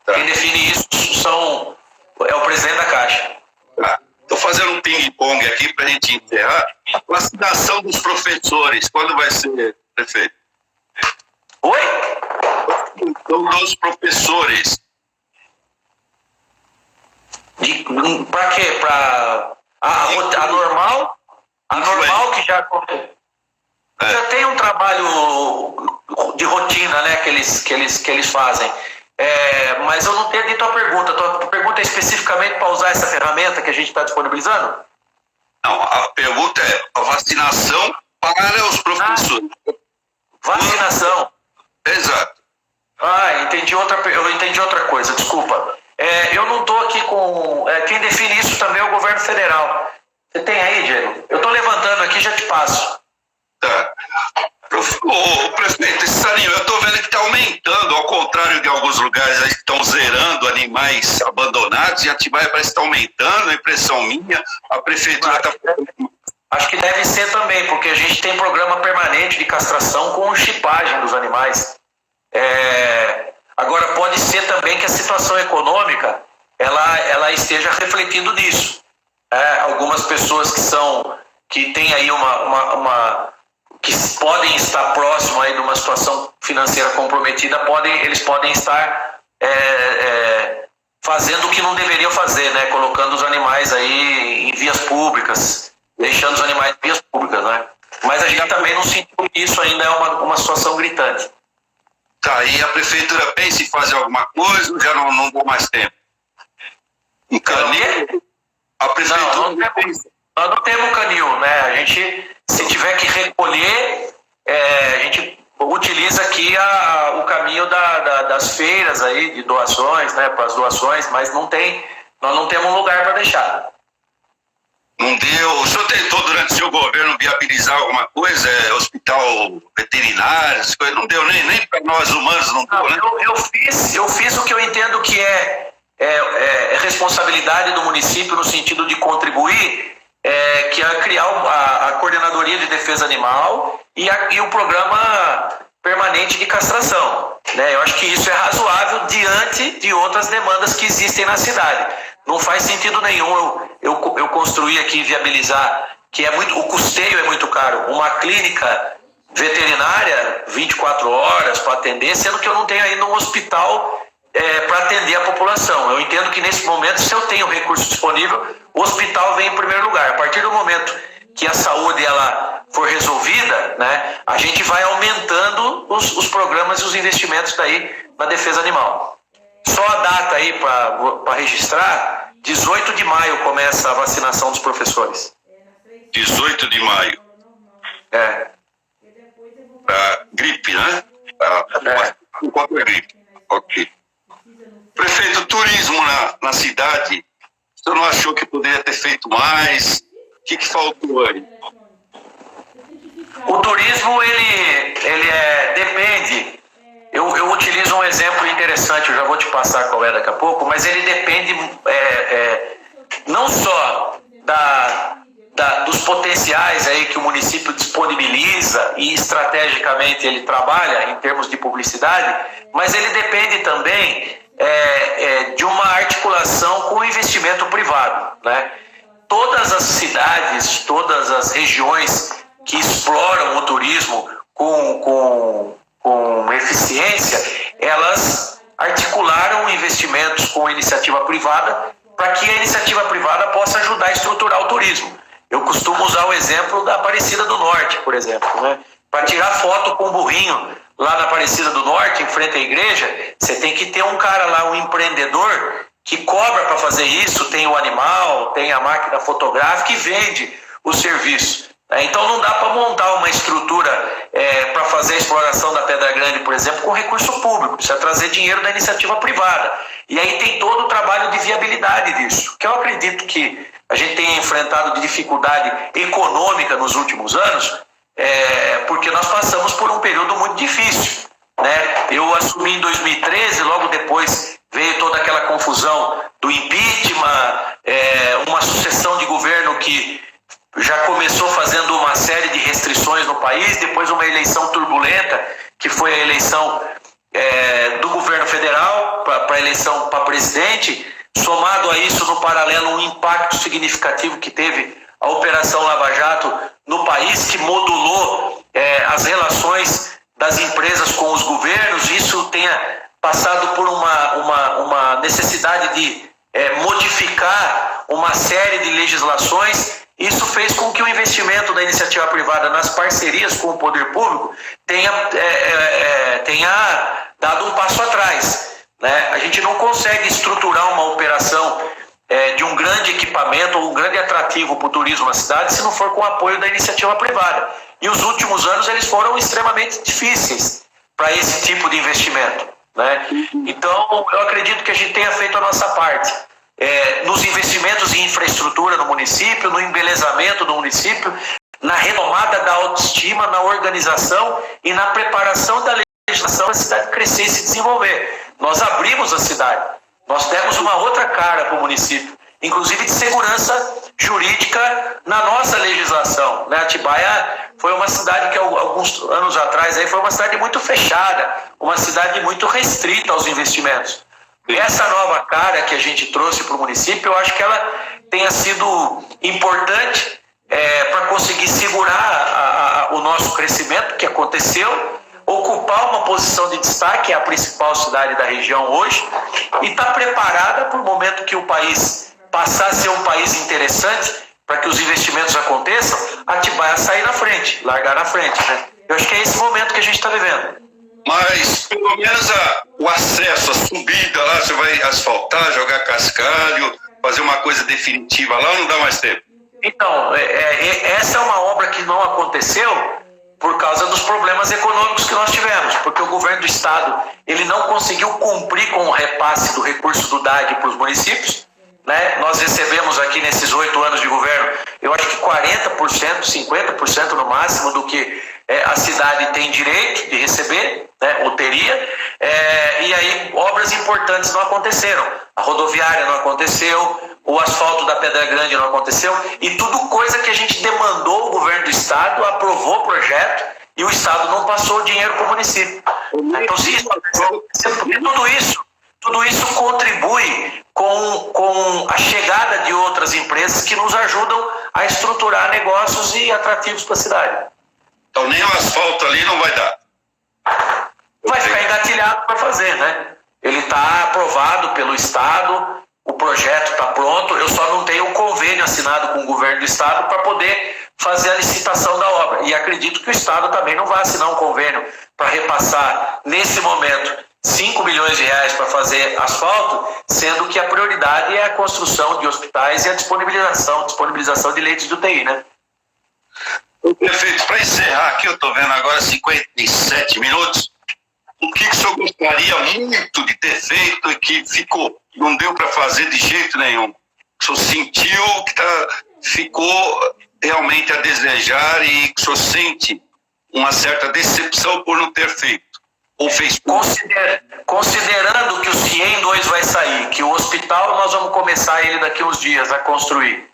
Tá. Quem define isso é o presidente da Caixa. Estou fazendo um ping-pong aqui para a gente encerrar. Vacinação dos professores, quando vai ser, prefeito? Oi? Dos professores. Para quê? Para a normal? A normal que já já tem um trabalho de rotina, né, que eles fazem. Mas eu não entendi tua pergunta. Tua pergunta é especificamente para usar essa ferramenta que a gente está disponibilizando? Não, a pergunta é a vacinação para os professores. Vacinação. Exato. Eu entendi outra coisa, desculpa. Eu não estou aqui com... quem define isso também é o governo federal. Você tem aí, Diego? Eu estou levantando aqui, já te passo. Tá. Ô, prefeito, esse sarinho, eu estou vendo que está aumentando, ao contrário de alguns lugares aí que estão zerando animais abandonados, e Atibaia parece que está aumentando, a impressão minha, a prefeitura está... Acho que deve ser também, porque a gente tem programa permanente de castração com chipagem dos animais. Agora, pode ser também que a situação econômica ela esteja refletindo nisso. Algumas pessoas que têm aí que podem estar próximo aí de uma situação financeira comprometida, eles podem estar fazendo o que não deveriam fazer, né? Colocando os animais aí em vias públicas, deixando os animais em vias públicas, né? Mas a gente também não sentiu que isso ainda é uma situação gritante. Tá, e a prefeitura pensa em fazer alguma coisa ou já não dá mais tempo? Um canil? A prefeitura nós não temos canil, né? A gente, se tiver que recolher, a gente utiliza aqui o caminho das feiras aí de doações, né? Para as doações, mas nós não temos um lugar para deixar. Não deu. O senhor tentou durante o seu governo viabilizar alguma coisa? Hospital veterinário, essas coisas? Não deu nem para nós humanos, não deu, né? Eu fiz o que eu entendo que é responsabilidade do município no sentido de contribuir, que é criar a Coordenadoria de Defesa Animal e o Programa Permanente de Castração, né? Eu acho que isso é razoável diante de outras demandas que existem na cidade. Não faz sentido nenhum eu construir aqui, viabilizar, que o custeio é muito caro, uma clínica veterinária 24 horas para atender, sendo que eu não tenho ainda um hospital para atender a população. Eu entendo que nesse momento, se eu tenho recurso disponível, o hospital vem em primeiro lugar. A partir do momento que a saúde ela for resolvida, né, a gente vai aumentando os programas e os investimentos daí na defesa animal. Só a data aí para registrar, 18 de maio começa a vacinação dos professores. 18 de maio. Para gripe, né? Contra a gripe. Ok. Prefeito, turismo na cidade, o senhor não achou que poderia ter feito mais? O que faltou aí? O turismo, ele depende. Eu utilizo um exemplo interessante, eu já vou te passar qual é daqui a pouco, mas ele depende não só dos potenciais aí que o município disponibiliza e estrategicamente ele trabalha em termos de publicidade, mas ele depende também de uma articulação com o investimento privado, né? Todas as cidades, todas as regiões que exploram o turismo com eficiência, elas articularam investimentos com a iniciativa privada para que a iniciativa privada possa ajudar a estruturar o turismo. Eu costumo usar o exemplo da Aparecida do Norte, por exemplo, né? Para tirar foto com um burrinho lá na Aparecida do Norte, em frente à igreja, você tem que ter um cara lá, um empreendedor, que cobra para fazer isso, tem o animal, tem a máquina fotográfica e vende o serviço. Então não dá para montar uma estrutura para fazer a exploração da Pedra Grande, por exemplo, com recurso público. Precisa trazer dinheiro da iniciativa privada. E aí tem todo o trabalho de viabilidade disso, que eu acredito que a gente tenha enfrentado de dificuldade econômica nos últimos anos, porque nós passamos por um período muito difícil, né? Eu assumi em 2013, logo depois veio toda aquela confusão do impeachment, uma sucessão de governo que já começou fazendo uma série de restrições no país, depois uma eleição turbulenta, que foi a eleição do governo federal para a eleição para presidente, somado a isso, no paralelo, um impacto significativo que teve a Operação Lava Jato no país, que modulou as relações das empresas com os governos. Isso tenha passado por uma necessidade de modificar uma série de legislações. Isso fez com que o investimento da iniciativa privada nas parcerias com o poder público tenha dado um passo atrás. né? A gente não consegue estruturar uma operação de um grande equipamento ou um grande atrativo para o turismo na cidade se não for com o apoio da iniciativa privada. E os últimos anos eles foram extremamente difíceis para esse tipo de investimento, né? Então, eu acredito que a gente tenha feito a nossa parte. Nos investimentos em infraestrutura no município, no embelezamento do município, na retomada da autoestima, na organização e na preparação da legislação para a cidade crescer e se desenvolver. Nós abrimos a cidade, nós demos uma outra cara para o município, inclusive de segurança jurídica na nossa legislação, né? Atibaia foi uma cidade que alguns anos atrás aí foi uma cidade muito fechada, uma cidade muito restrita aos investimentos. E essa nova cara que a gente trouxe para o município, eu acho que ela tenha sido importante para conseguir segurar o nosso crescimento que aconteceu, ocupar uma posição de destaque, é a principal cidade da região hoje, e estar preparada para o momento que o país passar a ser um país interessante, para que os investimentos aconteçam, Atibaia sair na frente, largar na frente, né? Eu acho que é esse momento que a gente está vivendo. Mas, pelo menos, o acesso, a subida lá, você vai asfaltar, jogar cascalho, fazer uma coisa definitiva lá, ou não dá mais tempo? Então, essa é uma obra que não aconteceu por causa dos problemas econômicos que nós tivemos, porque o governo do estado ele não conseguiu cumprir com o repasse do recurso do DAG para os municípios, né? Nós recebemos aqui nesses 8 anos de governo, eu acho que 40%, 50% no máximo do que a cidade tem direito de receber, né? Ou teria, e aí obras importantes não aconteceram, a rodoviária não aconteceu, o asfalto da Pedra Grande não aconteceu, e tudo coisa que a gente demandou, o governo do estado aprovou o projeto e o estado não passou o dinheiro para o município. Então, se isso acontecer, tudo isso contribui com a chegada de outras empresas que nos ajudam a estruturar negócios e atrativos para a cidade. Então nem o asfalto ali não vai dar. Vai ficar engatilhado para fazer, né? Ele está aprovado pelo estado, o projeto está pronto, eu só não tenho um convênio assinado com o governo do estado para poder fazer a licitação da obra. E acredito que o estado também não vai assinar um convênio para repassar, nesse momento, 5 milhões de reais para fazer asfalto, sendo que a prioridade é a construção de hospitais e a disponibilização de leitos de UTI, né? Prefeito, para encerrar aqui, eu estou vendo agora 57 minutos, o que o senhor gostaria muito de ter feito e que não deu para fazer de jeito nenhum? O senhor sentiu que ficou realmente a desejar e que o senhor sente uma certa decepção por não ter feito? Ou fez? Considerando que o CIEM 2 vai sair, que o hospital nós vamos começar ele daqui uns dias a construir.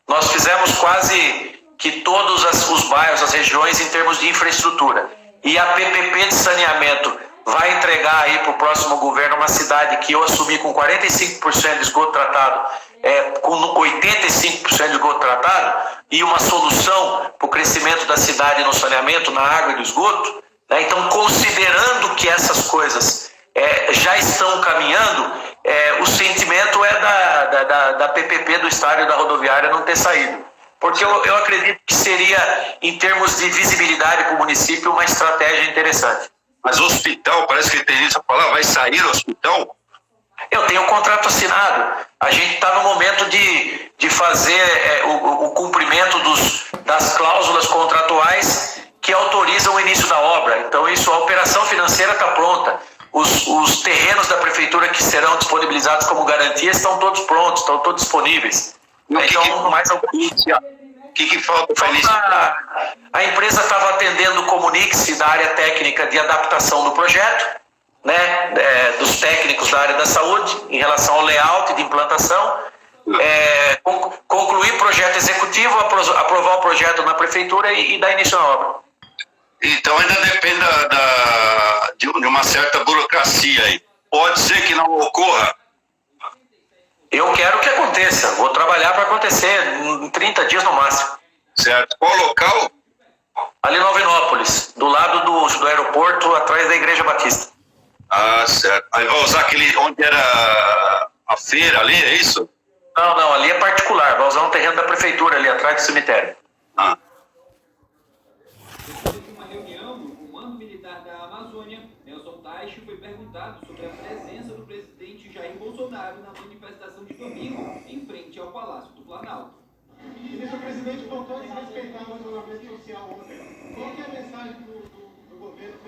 Nós fizemos quase que todos os bairros, as regiões em termos de infraestrutura. E a PPP de saneamento vai entregar aí para o próximo governo uma cidade que eu assumi com 45% de esgoto tratado, com 85% de esgoto tratado, e uma solução para o crescimento da cidade no saneamento, na água e no esgoto, né? Então, considerando que essas coisas já estão caminhando, o sentimento é da PPP do estádio da rodoviária não ter saído. Porque eu acredito que seria, em termos de visibilidade para o município, uma estratégia interessante. Mas o hospital, parece que tem isso a falar, vai sair o hospital? Eu tenho um contrato assinado. A gente está no momento de fazer o cumprimento das cláusulas contratuais que autorizam o início da obra. Então, a operação financeira está pronta. Os terrenos da prefeitura que serão disponibilizados como garantia estão todos prontos, estão todos disponíveis. O que falta para iniciar? A empresa estava atendendo o Comunique-se da área técnica de adaptação do projeto, né, dos técnicos da área da saúde, em relação ao layout de implantação, concluir projeto executivo, aprovar o projeto na prefeitura e dar início à obra. Então ainda depende de uma certa burocracia aí. Pode ser que não ocorra. Eu quero que aconteça. Vou trabalhar para acontecer em 30 dias no máximo. Certo. Qual local? Ali em Novinópolis, do lado do aeroporto, atrás da Igreja Batista. Ah, certo. Aí vai usar aquele onde era a feira ali, é isso? Não, ali é particular. Vai usar um terreno da prefeitura ali atrás do cemitério. Ah. Depois de uma reunião no Comando Militar da Amazônia, Nelson Taix foi perguntado perguntado sobre a presença do presidente Jair Bolsonaro na manifestação de domingo em frente ao Palácio do Planalto. O presidente voltou a desrespeitar o isolamento social ontem. Qual que é a mensagem do governo?